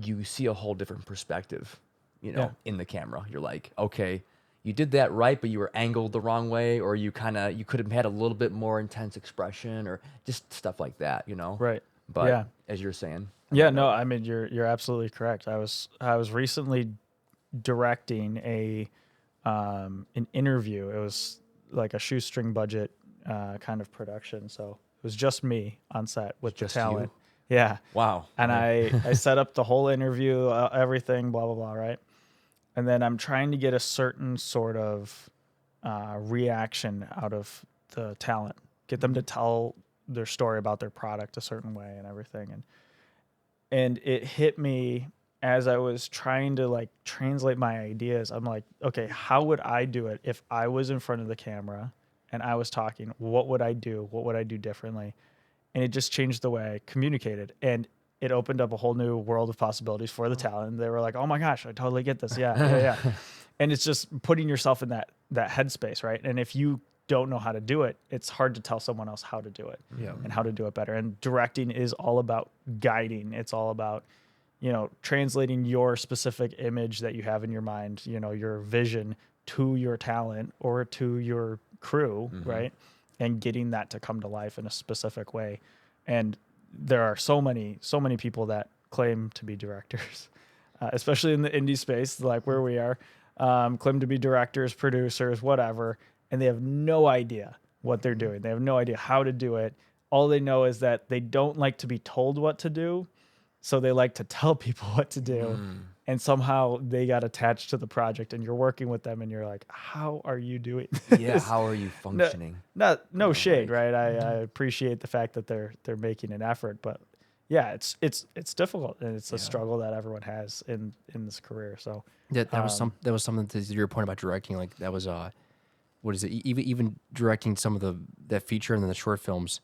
you see a whole different perspective, Yeah. in the camera. You're like, okay, you did that right, but you were angled the wrong way, or you could have had a little bit more intense expression, or just stuff like that, Right. But Yeah. as you're saying, Yeah, no, I mean you're absolutely correct. I was recently directing an interview. It was like a shoestring budget kind of production, so it was just me on set with the Just you? talent. Yeah, Wow. and I set up the whole interview, everything, blah blah blah, right? And then I'm trying to get a certain sort of reaction out of the talent, get them to tell their story about their product a certain way and everything, and it hit me as I was trying to like translate my ideas. I'm like, okay, how would I do it if I was in front of the camera and I was talking? What would I do? What would I do differently? And it just changed the way I communicated, and it opened up a whole new world of possibilities for the talent. They were like, oh my gosh, I totally get this. Yeah. And it's just putting yourself in that headspace, right? And if you don't know how to do it, it's hard to tell someone else how to do it and how to do it better. And directing is all about guiding. It's all about, translating your specific image that you have in your mind, your vision to your talent or to your crew, right? And getting that to come to life in a specific way. And there are so many people that claim to be directors, especially in the indie space, like where we are, claim to be directors, producers, whatever, and they have no idea what they're doing. They have no idea how to do it. All they know is that they don't like to be told what to do, so they like to tell people what to do. And somehow they got attached to the project, and you're working with them, and you're like, how are you doing this? Yeah, how are you functioning? No shade, right? I appreciate the fact that they're making an effort, but yeah, it's difficult, and it's a struggle that everyone has in this career. So that was something to your point about directing. Like that was what is it? Even directing some of that feature and then the short films.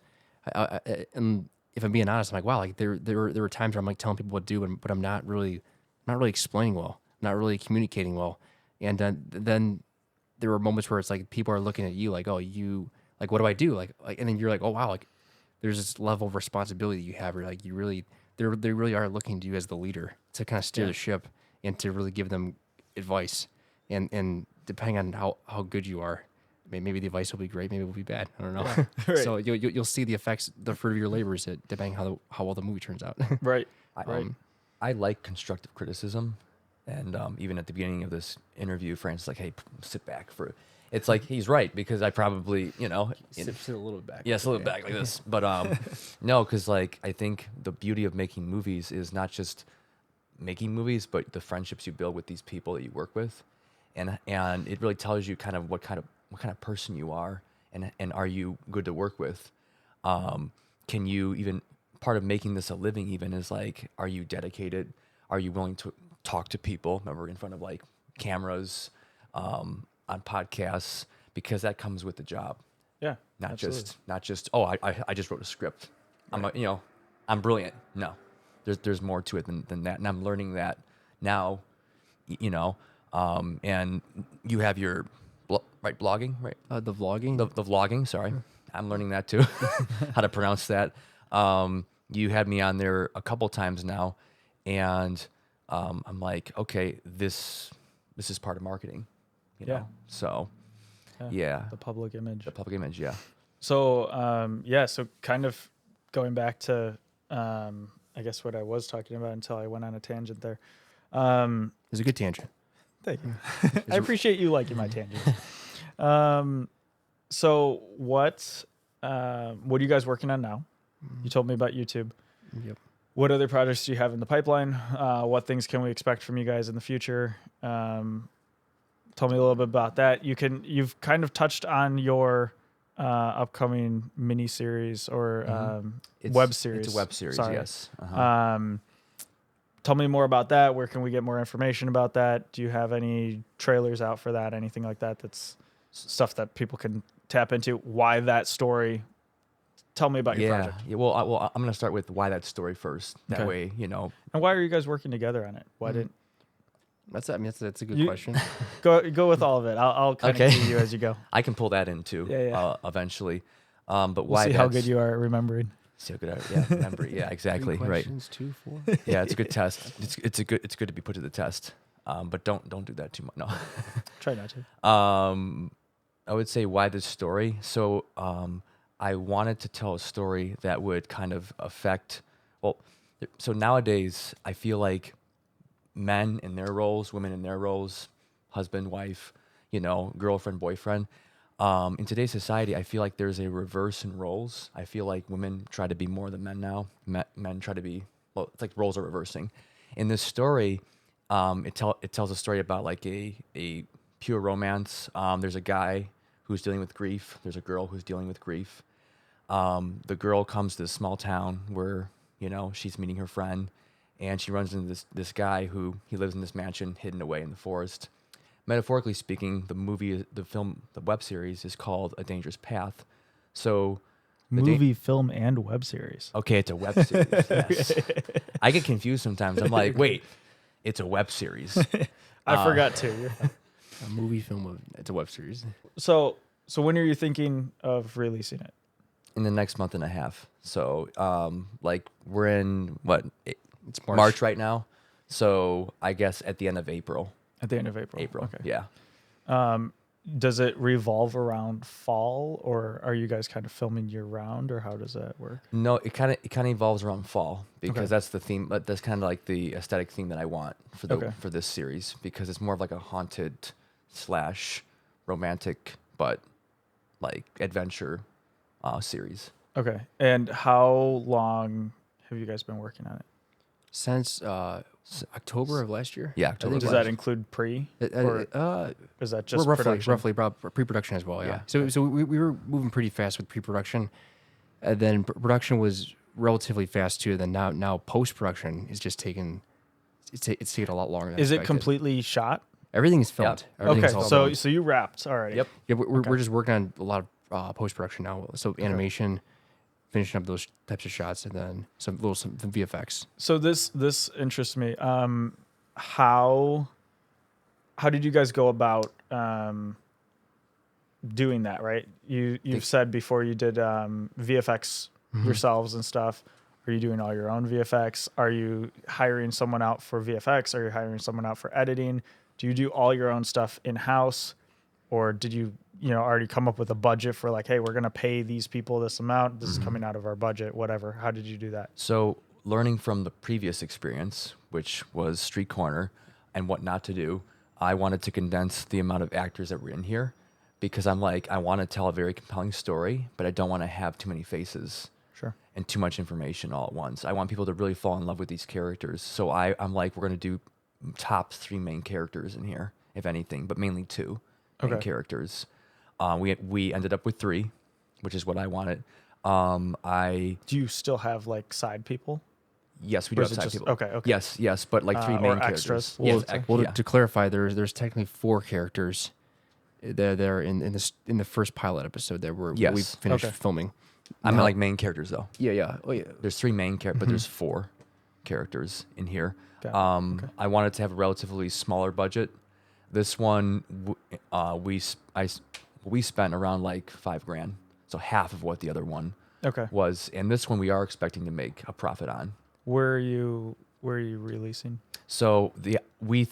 And if I'm being honest, I'm like, wow, like there were times where I'm like telling people what to do, but I'm not really explaining well, not really communicating well. And then there were moments where it's like people are looking at you like, oh, you like, what do I do? Like, and then you're like, oh wow, like there's this level of responsibility you have, where like they really are looking to you as the leader to kind of steer the ship and to really give them advice. And depending on how good you are, maybe the advice will be great, maybe it will be bad. I don't know. Yeah, right. So you'll see the effects, the fruit of your labors, depending how well the movie turns out. right. I like constructive criticism, and even at the beginning of this interview, Fran's like, "Hey, sit back for." It's like he's right, because I probably, sit a little bit back. Yes, a little back like this, but no, because like I think the beauty of making movies is not just making movies, but the friendships you build with these people that you work with, and it really tells you kind of what kind of person you are, and are you good to work with? Can you even, part of making this a living even is like, are you dedicated? Are you willing to talk to people? Remember, in front of like cameras, on podcasts, because that comes with the job. Yeah. Not absolutely. just oh, I just wrote a script. Right. I'm brilliant. No, there's more to it than that, and I'm learning that now. And you have your blogging, right? The vlogging. The vlogging. Sorry, I'm learning that too. How to pronounce that. You had me on there a couple times now, and I'm like, okay, this is part of marketing. So yeah, The public image. Yeah. So so kind of going back to I guess what I was talking about until I went on a tangent there. It's a good tangent. Thank you. I appreciate you liking my tangents. So what are you guys working on now? You told me about YouTube. Yep. What other projects do you have in the pipeline? What things can we expect from you guys in the future? Tell me a little bit about that. You've kind of touched on your upcoming mini series or web series. It's a web series, Sorry. yes. Tell me more about that. Where can we get more information about that? Do you have any trailers out for that? Anything like that? That's stuff that people can tap into. Why that story? Tell me about your project. Yeah. Well, I'm going to start with why that story first. That way, And why are you guys working together on it? Why didn't? That's a good question. Go with all of it. I'll kind of see you as you go. I can pull that in too. Yeah. Eventually. But We'll why? See how good you are at remembering. See how good I remember. Yeah, exactly. Three Right. questions, 2, 4. Yeah, it's a good test. It's good to be put to the test. But don't do that too much. No. Try not to. I would say why this story. So I wanted to tell a story that would kind of affect. Well, so nowadays I feel like men in their roles, women in their roles, husband, wife, girlfriend, boyfriend. In today's society, I feel like there's a reverse in roles. I feel like women try to be more than men now. Men try to be, well, it's like roles are reversing. In this story, it tells a story about like a pure romance. There's a guy who's dealing with grief. There's a girl who's dealing with grief. The girl comes to this small town where, she's meeting her friend, and she runs into this guy who he lives in this mansion hidden away in the forest. Metaphorically speaking, the web series is called A Dangerous Path. So Movie, film, and web series. okay, it's a web series. Yes. I get confused sometimes. I'm like, wait, it's a web series. I forgot too. You're fine. A movie, film, it's a web series. So when are you thinking of releasing it? In the next month and a half. So we're in It's March right now. So I guess at the end of April. At the end of April. Okay. Yeah. Does it revolve around fall, or are you guys kind of filming year round, or how does that work? No, it kind of evolves around fall because Okay. that's the theme. But that's kind of like the aesthetic theme that I want for Okay. for this series, because it's more of like a haunted / romantic, but like adventure series. Okay. And how long have you guys been working on it? Since October of last year. Yeah, I October think Does of that last include pre, We're or is that just roughly production? about pre-production as well. Yeah. Yeah. So we were moving pretty fast with pre-production, and then production was relatively fast too. Then now post-production is just taking it's taking a lot longer. Than Is it expected. completely shot? Everything is filmed. Everything's Okay. all So filmed. so you wrapped already. Yep. Yeah, we're just working on a lot of post-production now. So animation, finishing up those types of shots, and then some VFX. So this interests me. How did you guys go about doing that? Right. You've said before you did VFX yourselves and stuff. Are you doing all your own VFX? Are you hiring someone out for VFX? Are you hiring someone out for editing? Do you do all your own stuff in-house, or did you already come up with a budget for like, hey, we're going to pay these people this amount. This is coming out of our budget, whatever. How did you do that? So learning from the previous experience, which was Street Corner, and what not to do, I wanted to condense the amount of actors that were in here, because I'm like, I want to tell a very compelling story, but I don't want to have too many faces Sure. and too much information all at once. I want people to really fall in love with these characters. So I'm like, we're going to do top 3 main characters in here, if anything, but mainly 2 main Okay. characters. We ended up with 3, which is what I wanted. Do you still have like side people? Yes, we Or do is have it side just- people. okay. Yes, but like 3 Or main extras, characters. we'll Yes, say. Well, yeah. to clarify, there's technically 4 characters. They're in the first pilot episode that we Yes. finished Okay. filming. I mean, Now- like main characters though. Yeah. Oh yeah. There's 3 main characters, but there's 4 characters in here. Got it. Okay. I wanted to have a relatively smaller budget. This one, we spent around like $5,000, so half of what the other one Okay. was. And this one we are expecting to make a profit on. Where are you releasing? So we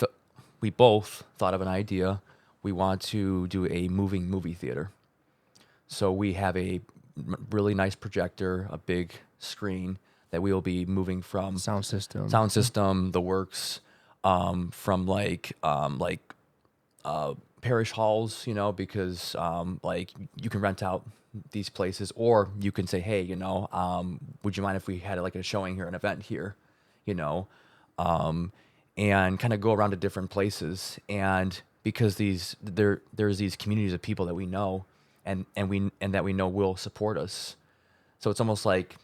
both thought of an idea. We want to do a moving movie theater. So we have a really nice projector, a big screen that we will be moving from Sound system. the works, from parish halls, because like you can rent out these places, or you can say, hey, would you mind if we had like a showing here, an event here, and kind of go around to different places. And because there's these communities of people that we know and that we know will support us. So it's almost like,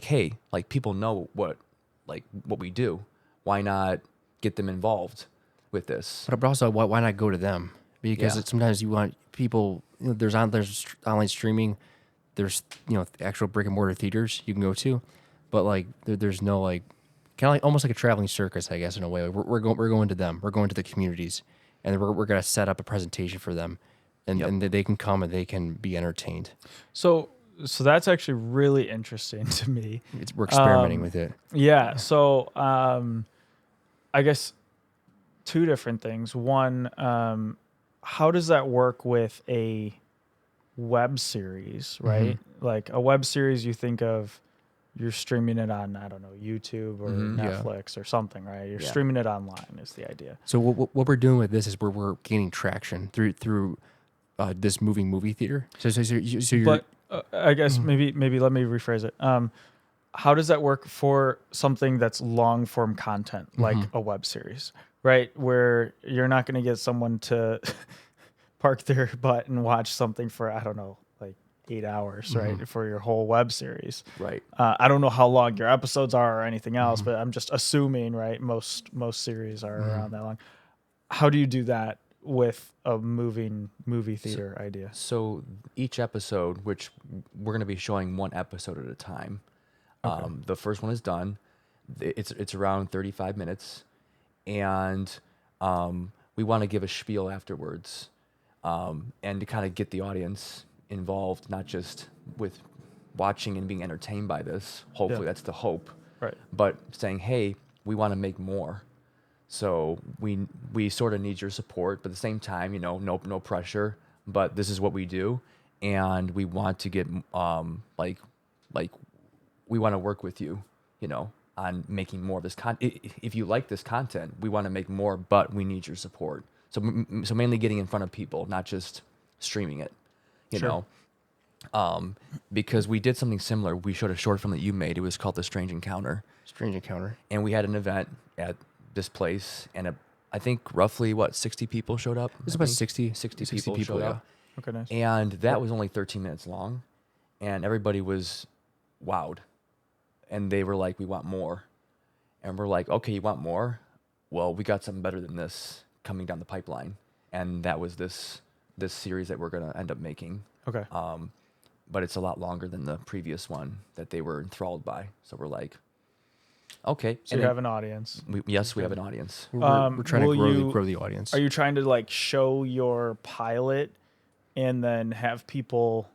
hey, like people know what we do. Why not get them involved with this? But also, why not go to them? Because Yeah. sometimes you want people. There's online streaming. There's actual brick and mortar theaters you can go to, but like there's no like kind of like almost like a traveling circus, I guess, in a way. Like we're going to them. We're going to the communities, and we're gonna set up a presentation for them, and they can come and they can be entertained. So so that's actually really interesting to me. We're experimenting with it. Yeah. So I guess two different things. One, how does that work with a web series, right? Like a web series, you think of you're streaming it on, I don't know, YouTube or Netflix or something, right? You're streaming it online is the idea. So what we're doing with this is we're gaining traction through this movie theater. So you're, But I guess maybe let me rephrase it. How does that work for something that's long form content like a web series, right? Where you're not going to get someone to park their butt and watch something for, I don't know, like 8 hours, right? For your whole web series. Right. I don't know how long your episodes are or anything else, but I'm just assuming, right? Most series are around that long. How do you do that with a movie theater idea? So each episode, which we're going to be showing one episode at a time. The first one is done. It's around 35 minutes, and we want to give a spiel afterwards, and to kind of get the audience involved, not just with watching and being entertained by this. Hopefully, that's the hope. Right. But saying, hey, we want to make more. So we sort of need your support, but at the same time, no pressure. But this is what we do, and we want to get like we want to work with you, on making more of this content. If you like this content, we want to make more, but we need your support. So mainly getting in front of people, not just streaming it, you know. Because we did something similar. We showed a short film that you made. It was called The Strange Encounter. And we had an event at this place, and I think roughly 60 people showed up. It was about 60 people showed up. Okay, nice. And that was only 13 minutes long, and everybody was wowed. And they were like, we want more. And we're like, okay, you want more? Well, we got something better than this coming down the pipeline. And that was this series that we're going to end up making. Okay. But it's a lot longer than the previous one that they were enthralled by. So we're like, okay. So you have an audience. We have an audience. We're trying to grow the audience. Are you trying to like show your pilot and then have people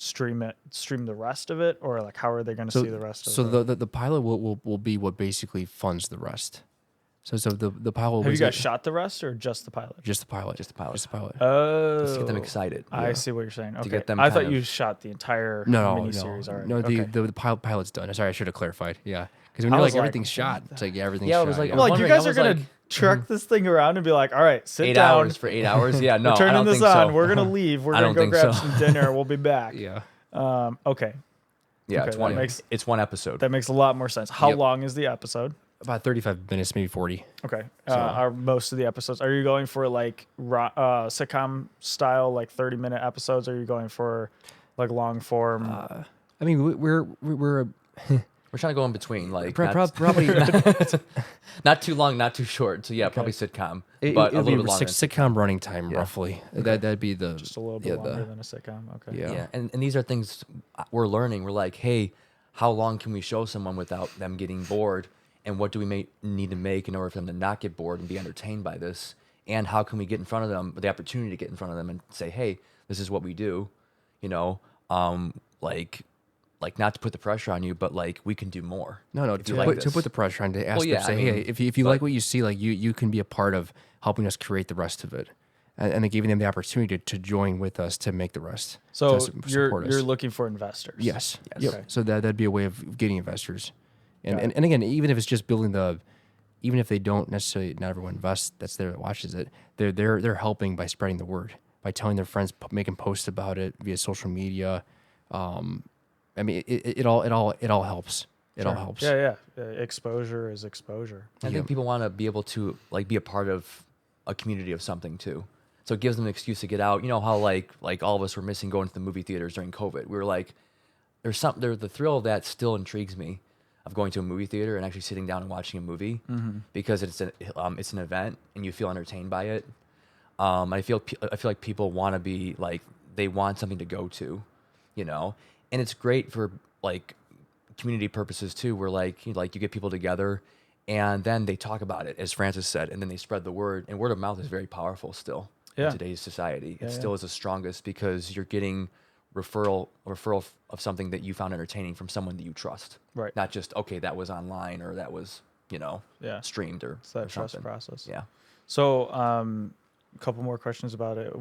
stream the rest of it, or like how are they going to see the rest of it? So the pilot will be what basically funds the rest. So the pilot. Have you guys shot the rest or just the pilot? Just the pilot. Oh, Let's get them excited. I see what you're saying. Okay, get them I thought you shot the entire miniseries already. No, the pilot's done. Sorry, I should have clarified. Yeah, because when you're like everything's shot, it's like everything's shot. I was like, well, you guys are gonna truck this thing around and be like, all right, sit down. 8 hours for 8 hours. Yeah, no, we're turning I don't this think on. so. We're gonna leave. We're gonna go grab some dinner. We'll be back. Yeah. Okay. Yeah, Okay, it's one episode. That makes a lot more sense. How long is the episode? About 35 minutes, maybe 40. Okay. Are most of the episodes? Are you going for like sitcom style, like 30-minute episodes? Or are you going for like long form? I mean, we're We're trying to go in between, like probably not too long, not too short. So yeah, probably sitcom, but a little bit longer. Sitcom running time, roughly. Okay. That'd be the just a little bit longer than a sitcom. Okay. Yeah. And these are things we're learning. We're like, hey, how long can we show someone without them getting bored? And what do we need to make in order for them to not get bored and be entertained by this? And how can we get in front of them, the opportunity to get in front of them and say, hey, this is what we do, like not to put the pressure on you, but like we can do more. No, to put the pressure on, to ask them, say, hey, if you like what you see, like you can be a part of helping us create the rest of it, and then giving them the opportunity to join with us to make the rest. So you're looking for investors. Yes. Yep. Okay. So that'd be a way of getting investors, and again, even if it's just building even if they don't necessarily, not everyone invests that's there that watches it, they're helping by spreading the word, by telling their friends, making posts about it via social media. I mean, it all helps. It all helps. Yeah. Exposure is exposure. I think people want to be able to like be a part of a community of something too. So it gives them an excuse to get out. You know how like all of us were missing going to the movie theaters during COVID. We were like, there's the thrill of that still intrigues me, of going to a movie theater and actually sitting down and watching a movie, because it's an event and you feel entertained by it. I feel like people want to be like, they want something to go to, and it's great for like community purposes too, where like you get people together and then they talk about it, as Francis said, and then they spread the word, and word of mouth is very powerful still in today's society. It still is the strongest, because you're getting referral of something that you found entertaining from someone that you trust. Right. Not just, okay, that was online or that was, streamed or It's that or trust something. process. Yeah. So, a couple more questions about it.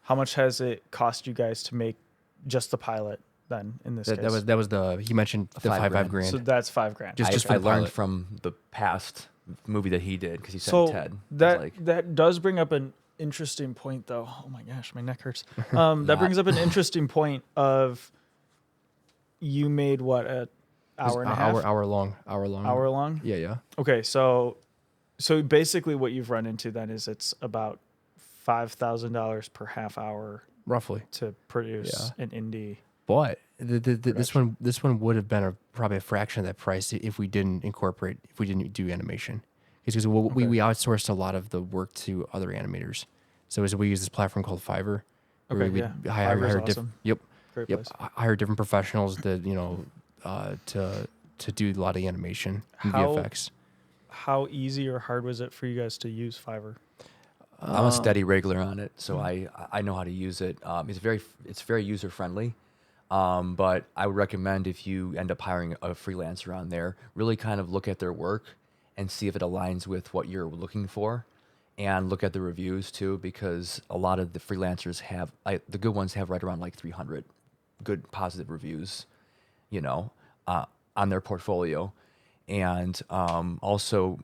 How much has it cost you guys to make just the pilot then in this case? That was the he mentioned the $5,000. $5,000. So that's $5,000. Just for I the learned pilot. from the past movie that he did because he said So Ted. that does bring up an interesting point, though. Oh my gosh, my neck hurts. That brings up an interesting point of you made what, an hour and a half? Hour long. Hour long? Yeah. Okay, so basically what you've run into then is it's about $5,000 per half hour Roughly. to produce an indie. But this one would have been probably a fraction of that price if we didn't do animation. Because we outsourced a lot of the work to other animators. So as we use this platform called Fiverr. Okay, we yeah. hire Fiverr's different. awesome. Great place. Hire different professionals that to do a lot of animation and VFX. How easy or hard was it for you guys to use Fiverr? I'm a steady regular on it, so I know how to use it. It's very user friendly. But I would recommend if you end up hiring a freelancer on there, really kind of look at their work and see if it aligns with what you're looking for, and look at the reviews too, because a lot of the freelancers have the good ones have right around like 300 good positive reviews, on their portfolio, and also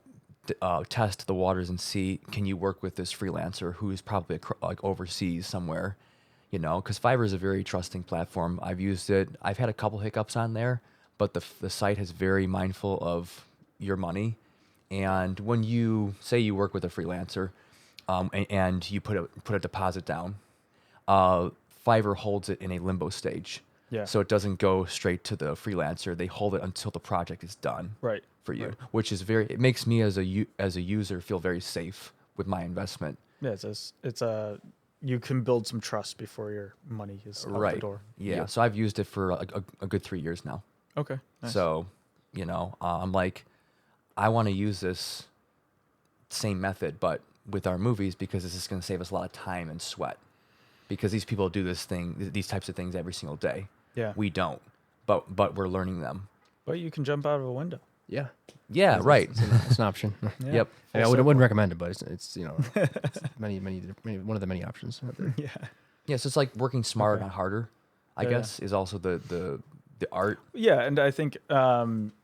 test the waters and see, can you work with this freelancer who is probably like overseas somewhere, because Fiverr is a very trusting platform. I've used it. I've had a couple hiccups on there, but the site is very mindful of your money. And when you say you work with a freelancer, and you put a deposit down, Fiverr holds it in a limbo stage. Yeah. So it doesn't go straight to the freelancer. They hold it until the project is done. Right. For you, Right. which is it makes me as a user feel very safe with my investment. Yeah, you can build some trust before your money is out the door. Yeah. So I've used it for a good 3 years now. Okay. Nice. So, I'm like, I want to use this same method, but with our movies, because this is going to save us a lot of time and sweat. Because these people do these types of things every single day. Yeah. We don't, but we're learning them. But you can jump out of a window. Yeah. Yeah. Right. It's an option. Yeah. Yep. I wouldn't recommend it, but it's it's many one of the many options out there. Yeah. Yeah. So it's like working smarter, Okay. not harder, I Yeah. guess, is also the art. Yeah, and I think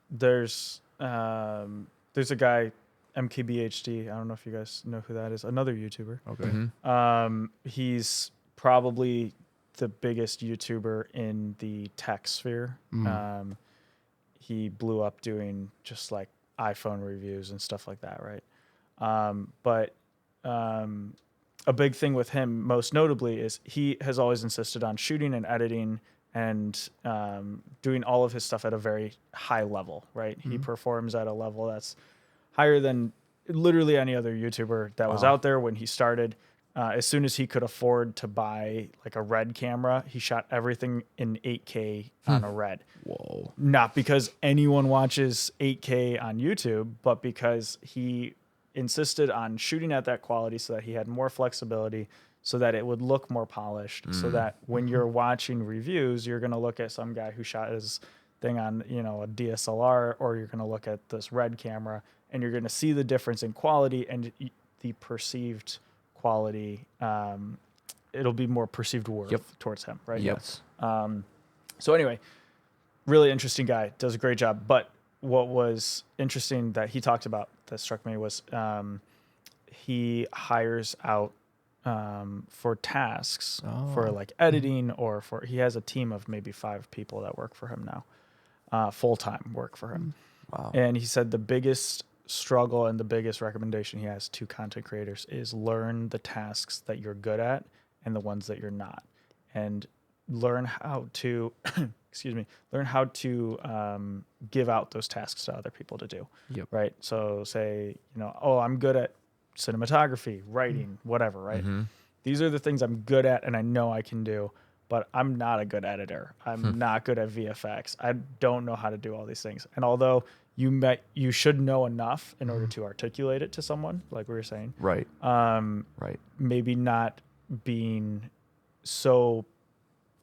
there's a guy, MKBHD. I don't know if you guys know who that is. Another YouTuber. Okay. Mm-hmm. He's probably the biggest YouTuber in the tech sphere. He blew up doing just like iPhone reviews and stuff like that, right? But a big thing with him, most notably, is he has always insisted on shooting and editing and doing all of his stuff at a very high level, right? He performs at a level that's higher than literally any other YouTuber that was out there when he started. As soon as he could afford to buy like a Red camera, he shot everything in 8K on a Red. Whoa. Not because anyone watches 8K on YouTube, but because he insisted on shooting at that quality so that he had more flexibility, so that it would look more polished, so that when you're watching reviews, you're going to look at some guy who shot his thing on, a DSLR, or you're going to look at this Red camera, and you're going to see the difference in quality and the perceived quality. It'll be more perceived worth towards him, right? Yes. So anyway, really interesting guy, does a great job. But what was interesting that he talked about that struck me was he hires out for tasks for like editing, or he has a team of maybe 5 people that work for him now, full-time work for him. Wow. And he said the biggest struggle and the biggest recommendation he has to content creators is learn the tasks that you're good at and the ones that you're not, and learn how to give out those tasks to other people to do. Yep. Right. So say, I'm good at cinematography, writing, whatever, right? Mm-hmm. These are the things I'm good at and I know I can do, but I'm not a good editor. I'm not good at VFX. I don't know how to do all these things. And although you should know enough in order to articulate it to someone, like we were saying. Right. Right. Maybe not being so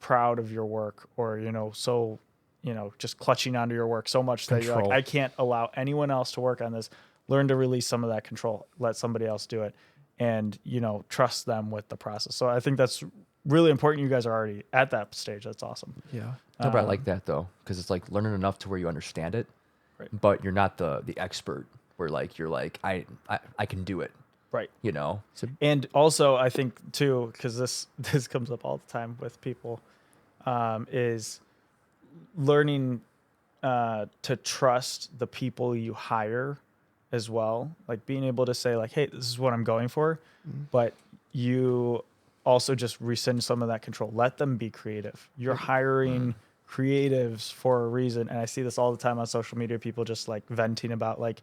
proud of your work, or so just clutching onto your work so much that you're like, I can't allow anyone else to work on this. Learn to release some of that control, let somebody else do it, and trust them with the process. So I think that's really important. You guys are already at that stage. That's awesome. Yeah. No, but I like that though, because it's like learning enough to where you understand it, Right. but you're not the expert. Where like you're like I can do it. Right. So, And also, I think too, because this comes up all the time with people, is learning to trust the people you hire as well. Like being able to say like, hey, this is what I'm going for, but you also just rescind some of that control. Let them be creative. You're hiring creatives for a reason. And I see this all the time on social media, people just like venting about like,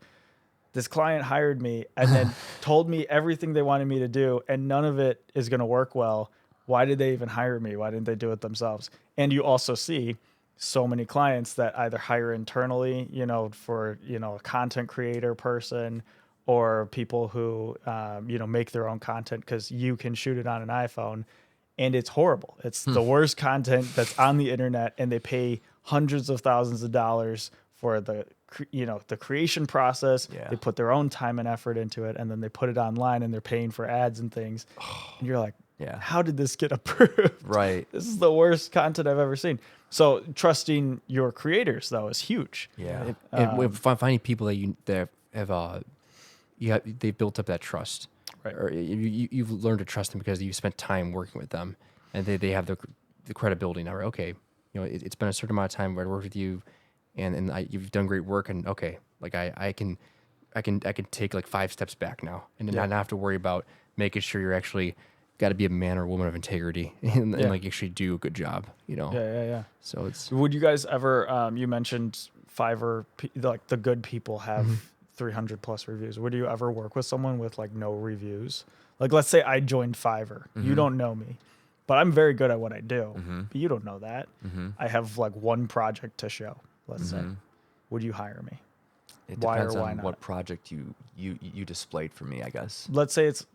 this client hired me and then told me everything they wanted me to do, and none of it is going to work well. Why did they even hire me? Why didn't they do it themselves? And you also see so many clients that either hire internally, for, a content creator person, or people who, make their own content because you can shoot it on an iPhone, and it's horrible. It's the worst content that's on the internet, and they pay hundreds of thousands of dollars for the creation process. Yeah. They put their own time and effort into it, and then they put it online, and they're paying for ads and things. And you're like, Yeah. how did this get approved? Right. This is the worst content I've ever seen. So trusting your creators though is huge. Yeah. And finding people that have they've built up that trust, Right. or you've learned to trust them because you've spent time working with them, and they have the credibility now. Right? Okay, it's been a certain amount of time where I worked with you, and you've done great work, and okay, like I can take like 5 steps back now, and not have to worry about making sure you're actually got to be a man or woman of integrity and like actually do a good job. Yeah. So it's. Would you guys ever? You mentioned Fiverr, like the good people have 300 plus reviews. Would you ever work with someone with like no reviews? Like, let's say I joined Fiverr. You don't know me, but I'm very good at what I do. But you don't know that. I have like one project to show. Let's say, would you hire me? It Why depends or why on not? what project you displayed for me, I guess. Let's say it's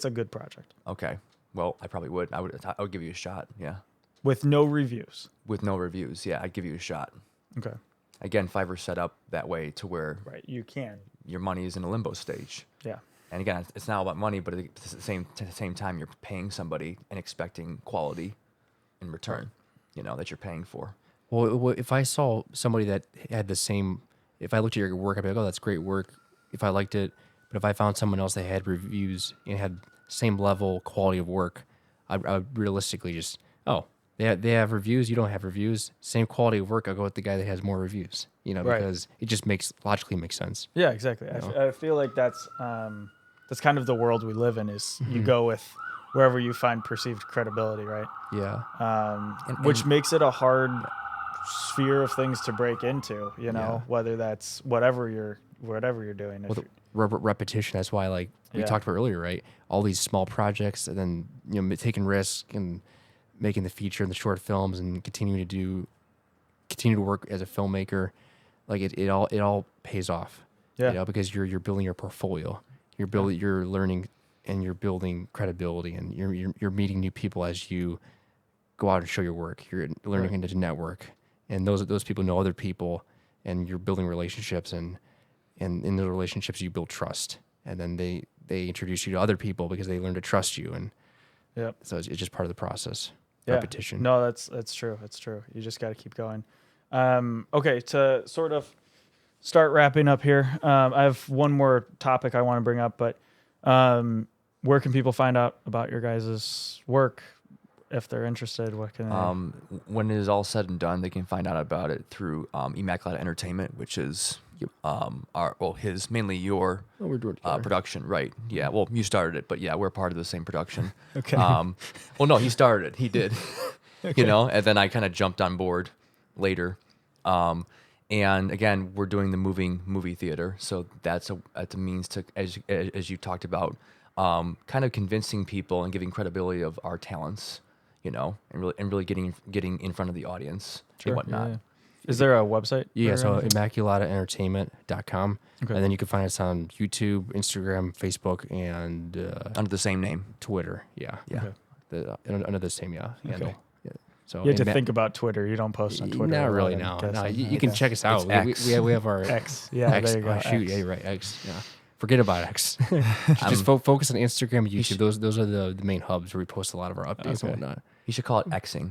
a good project Okay. Well, I probably would. I would give you a shot. Yeah. with no reviews. With no reviews, yeah, I'd give you a shot. Okay. Again, Fiverr's set up that way to where Right. You can. your money is in a limbo stage. Yeah. And again, it's not all about money, but at the same time, you're paying somebody and expecting quality in return. That you're paying for. Well, if I saw somebody that had the same, if I looked at your work, I'd be like, oh, that's great work. If I liked it, but if I found someone else that had reviews and had same level quality of work, I would realistically just, they have reviews, you don't have reviews, same quality of work, I'll go with the guy that has more reviews, Right. because it just logically makes sense. Yeah, exactly. I feel like that's kind of the world we live in. Is you go with wherever you find perceived credibility, right? Yeah. Which makes it a hard sphere of things to break into. Whether that's whatever you're doing. Well, repetition. That's why, like we talked about earlier, right? All these small projects, and then taking risks and making the feature and the short films, and continue to work as a filmmaker. Like it all pays off. Yeah. Because you're building your portfolio, you're learning, and you're building credibility, and you're meeting new people as you go out and show your work. You're learning to network, and those people know other people, and you're building relationships, and in those relationships you build trust, and then they introduce you to other people because they learn to trust you, and so it's just part of the process. Repetition. No, that's true. It's true. You just got to keep going. Okay, to sort of start wrapping up here, I have one more topic I want to bring up, but where can people find out about your guys' work if they're interested? What can they... When it is all said and done, they can find out about it through Immaculate Entertainment, which is mainly your we're doing it together. production, right? Yeah. Well, you started it, but yeah, we're part of the same production. Okay. Well, no, he started it. He did. Okay. And then I kind of jumped on board later. And again, we're doing the movie theater, so that's a means to, as you talked about, kind of convincing people and giving credibility of our talents, and really getting in front of the audience and whatnot. Yeah. Is there a website? Yeah, so ImmaculataEntertainment.com. Okay. And then you can find us on YouTube, Instagram, Facebook, and Under the same name. Twitter. Yeah. Yeah. Okay. Under the same handle. Okay. Yeah. So You have to think about Twitter. You don't post on Twitter. Not really. I'm No. guessing. You can check us out. It's X. We have our X. Yeah, X. there you go. Oh, shoot, X. yeah, you're right. X. Yeah. Forget about X. Just focus on Instagram and YouTube. Those are the main hubs where we post a lot of our updates and whatnot. You should call it Xing.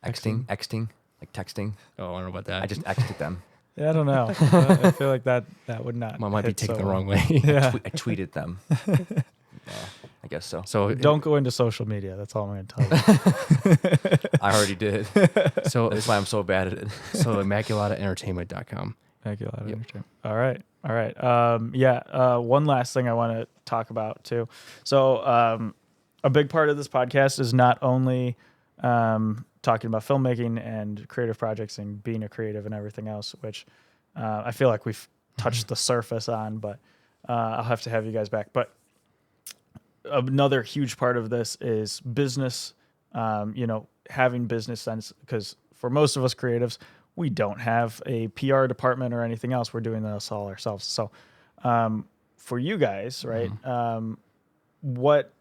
Xing? Xting, like texting. Oh, I don't know about that. I just Xed them. Yeah, I don't know. I feel like that would not. might be hit taken so the well. wrong way. Yeah. I tweeted them. I guess so. So Don't go into social media. That's all I'm going to tell you. I already did. So That's why I'm so bad at it. so ImmaculataEntertainment.com. Thank you. All right. One last thing I want to talk about too. So a big part of this podcast is not only talking about filmmaking and creative projects and being a creative and everything else, which I feel like we've touched the surface on, but I'll have to have you guys back. But another huge part of this is business, having business sense, because for most of us creatives, we don't have a PR department or anything else. We're doing this all ourselves. So for you guys, right, what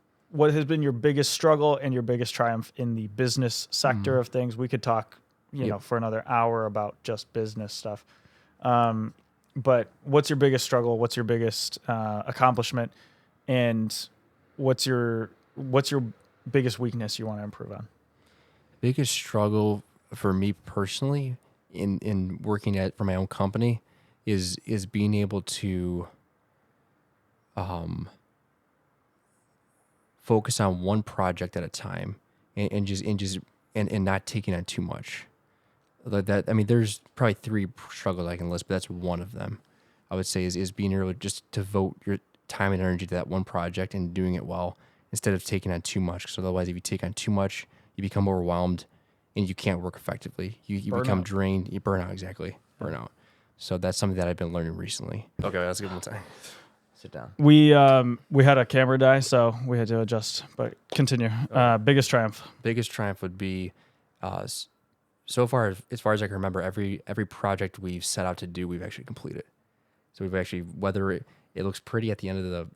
has been your biggest struggle and your biggest triumph in the business sector of things? We could talk, for another hour about just business stuff. But what's your biggest struggle? What's your biggest accomplishment? And what's your biggest weakness you want to improve on? Biggest struggle for me personally in working for my own company is being able to focus on one project at a time and not taking on too much. That I mean, there's probably 3 struggles I can list, but that's one of them. I would say is being able just to devote your time and energy to that one project and doing it well instead of taking on too much. So otherwise, if you take on too much, you become overwhelmed and you can't work effectively. You become drained. You burn out, exactly. Burn out. So that's something that I've been learning recently. Okay, that's a good one. Sit down. We had a camera die, so we had to adjust. But continue. Biggest triumph. Biggest triumph would be, so far as I can remember, every project we've set out to do, we've actually completed. So we've actually, whether it looks pretty at the end of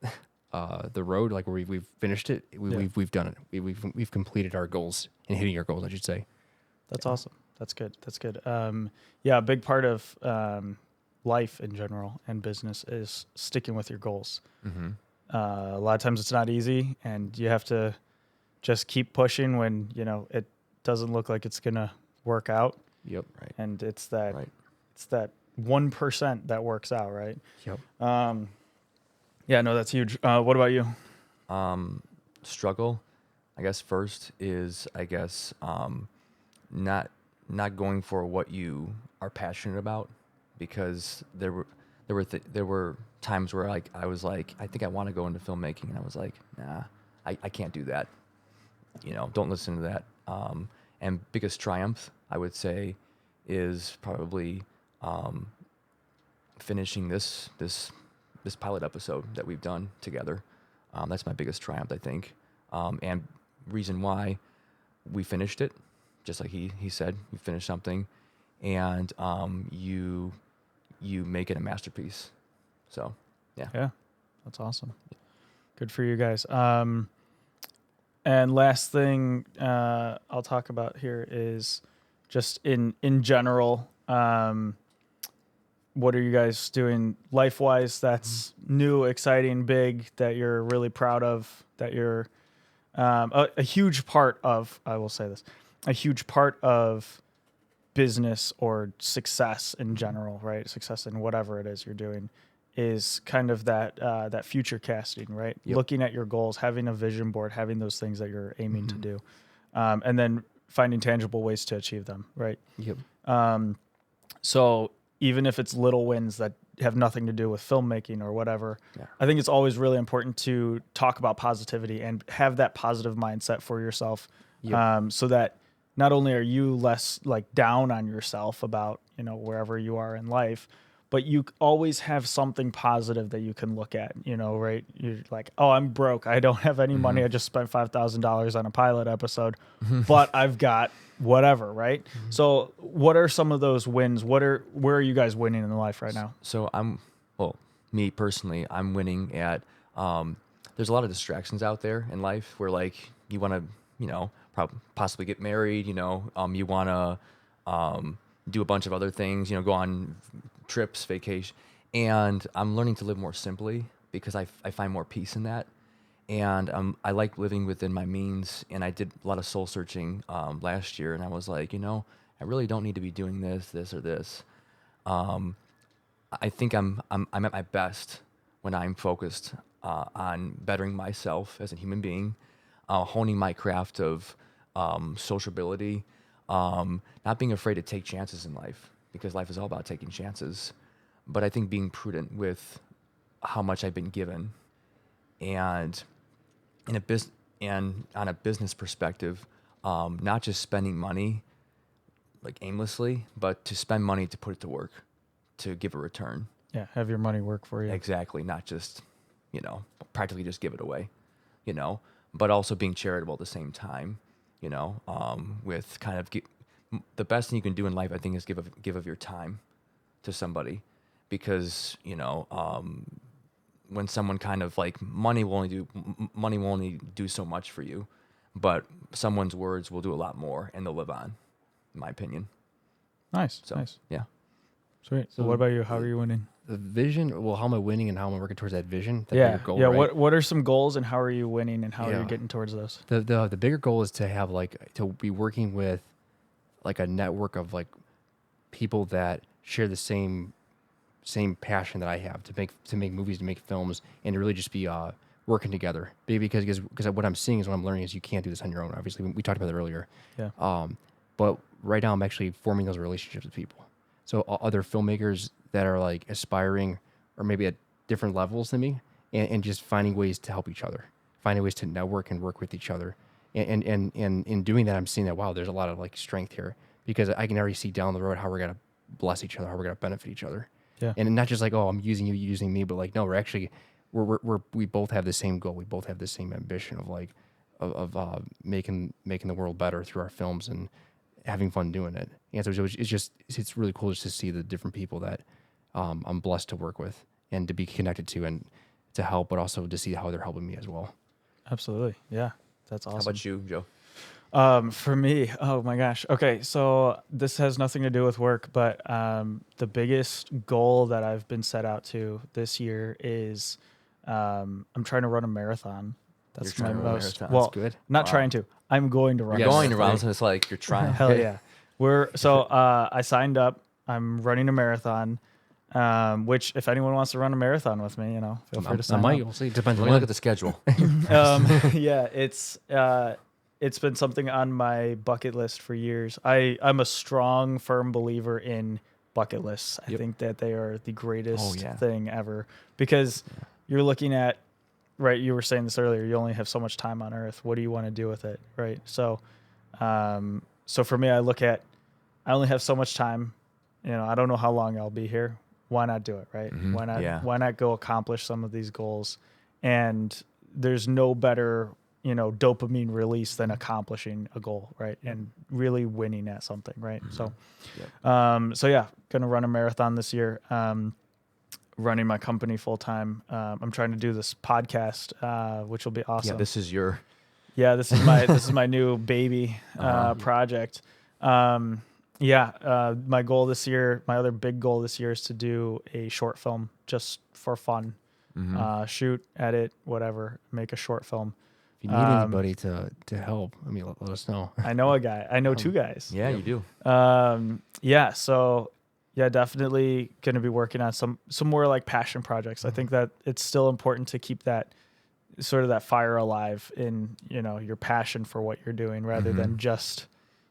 the road, like where we've finished it, we've done it. We've completed our goals and hitting our goals, I should say. That's awesome. That's good. A big part of life in general and business is sticking with your goals. Mm-hmm. A lot of times it's not easy, and you have to just keep pushing when it doesn't look like it's gonna work out. Yep. Right. And it's that 1% that works out, right? Yep. That's huge. What about you? Struggle, I guess first is not going for what you are passionate about, because there were times where I was like, I think I want to go into filmmaking, and I was like, nah, I can't do that. Don't listen to that. And biggest triumph, I would say, is probably finishing this pilot episode that we've done together. That's my biggest triumph, I think. And reason why we finished it, just like he said, you finish something, and you make it a masterpiece. So, yeah. Yeah, that's awesome. Good for you guys. And last thing I'll talk about here is just in general, what are you guys doing life-wise that's new, exciting, big, that you're really proud of, that you're a huge part of, I will say this, a huge part of business or success in general, right? Success in whatever it is you're doing is kind of that future casting, right? Yep. Looking at your goals, having a vision board, having those things that you're aiming to do, and then finding tangible ways to achieve them, right? Yep. So even if it's little wins that have nothing to do with filmmaking or whatever, Yeah. I think it's always really important to talk about positivity and have that positive mindset for yourself. Yep. So that not only are you less down on yourself about, wherever you are in life, but you always have something positive that you can look at, right? You're like, oh, I'm broke. I don't have any money. I just spent $5,000 on a pilot episode, but I've got whatever, right? So what are some of those wins? where are you guys winning in life right now? So me personally, I'm winning at, there's a lot of distractions out there in life where you want to, possibly get married. You want to do a bunch of other things. Go on trips, vacation, and I'm learning to live more simply because I find more peace in that. And I like living within my means, and I did a lot of soul searching last year, and I was like, I really don't need to be doing this, or this. I think I'm at my best when I'm focused on bettering myself as a human being, honing my craft of sociability, not being afraid to take chances in life, because life is all about taking chances. But I think being prudent with how much I've been given, and on a business perspective, not just spending money like aimlessly, but to spend money to put it to work, to give a return. Yeah, have your money work for you. Exactly, not just, practically just give it away, but also being charitable at the same time, with kind of the best thing you can do in life, I think, is give of your time to somebody, because, when someone kind of like money will only do so much for you, but someone's words will do a lot more, and they'll live on, in my opinion. Nice. Yeah. Sweet. So what about you? How are you winning? The vision, well, how am I winning and how am I working towards that vision? That Yeah. bigger goal, Yeah. right? What are some goals, and how are you winning, and how are you getting towards those? The bigger goal is to have to be working with like a network of like people that share the same passion that I have to make movies, to make films, and to really just be working together. Because what I'm seeing is, what I'm learning is, you can't do this on your own. Obviously, we talked about that earlier. Yeah. But right now I'm actually forming those relationships with people. So other filmmakers that are like aspiring, or maybe at different levels than me, and just finding ways to help each other, finding ways to network and work with each other. And in doing that, I'm seeing that, wow, there's a lot of like strength here, because I can already see down the road how we're going to bless each other, how we're going to benefit each other. Yeah. And not just like, oh, I'm using you, using me, but like, no, we both have the same goal. We both have the same ambition of like, of making the world better through our films and having fun doing it. And so it's really cool just to see the different people that I'm blessed to work with and to be connected to and to help, but also to see how they're helping me as well. Absolutely. Yeah. That's awesome. How about you, Joe? For me, oh my gosh. Okay, so this has nothing to do with work, but the biggest goal that I've been set out to this year is I'm trying to run a marathon. That's my most marathon. well, That's good. not trying to. I'm going to run. You're a going marathon. around, so it's like you're trying. Hell yeah. I signed up. I'm running a marathon. Which, if anyone wants to run a marathon with me, feel free to sign up. We'll see. Depends Let on me look at the schedule. Yeah, it's been something on my bucket list for years. I'm a strong, firm believer in bucket lists. I think that they are the greatest thing ever, because you're looking at, right, you were saying this earlier, you only have so much time on earth. What do you want to do with it, right? So for me, I look at, I only have so much time. I don't know how long I'll be here. Why not do it, right? Mm-hmm. Why not go accomplish some of these goals? And there's no better, dopamine release than accomplishing a goal, right? And really winning at something, right? Mm-hmm. So yeah, gonna run a marathon this year. Running my company full time. I'm trying to do this podcast, which will be awesome. Yeah, this is my new baby project. My goal this year, my other big goal this year, is to do a short film just for fun. Mm-hmm. Shoot, edit, whatever, make a short film. If you need anybody to help, let us know. I know a guy. I know two guys. Yeah, you do. So definitely going to be working on some more like passion projects. I think that it's still important to keep that sort of that fire alive in, your passion for what you're doing, rather than just,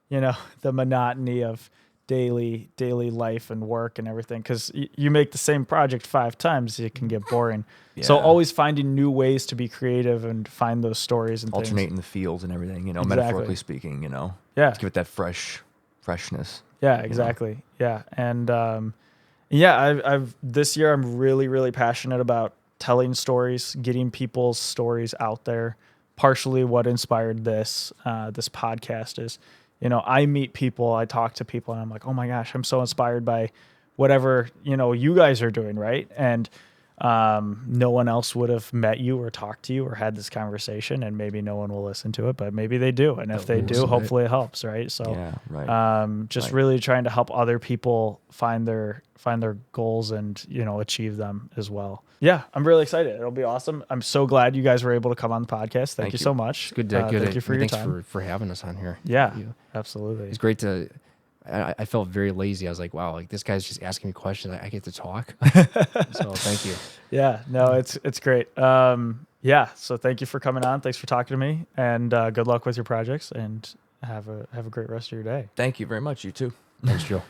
the monotony of daily life and work and everything. Because you make the same project 5 times, it can get boring. Yeah. So always finding new ways to be creative and find those stories and alternating the fields and everything, Exactly. metaphorically speaking, Yeah. to give it that freshness. Yeah, exactly. Yeah. And I've this year I'm really, really passionate about telling stories, getting people's stories out there. Partially what inspired this podcast is, I meet people, I talk to people, and I'm like, oh my gosh, I'm so inspired by whatever, you guys are doing, right? And no one else would have met you or talked to you or had this conversation, and maybe no one will listen to it, but maybe they do. And if they do, hopefully it helps, right? So Yeah, right. just really trying to help other people find their goals and, achieve them as well. Yeah, I'm really excited. It'll be awesome. I'm so glad you guys were able to come on the podcast. Thank you so much. Good to, thank you for your time. Thanks for having us on here. Yeah, absolutely. It's great to. I felt very lazy. I was like, wow, like this guy's just asking me questions. I get to talk. So thank you. Yeah, no, it's great. Yeah, so thank you for coming on. Thanks for talking to me, and good luck with your projects, and have a great rest of your day. Thank you very much. You too. Thanks, Joe.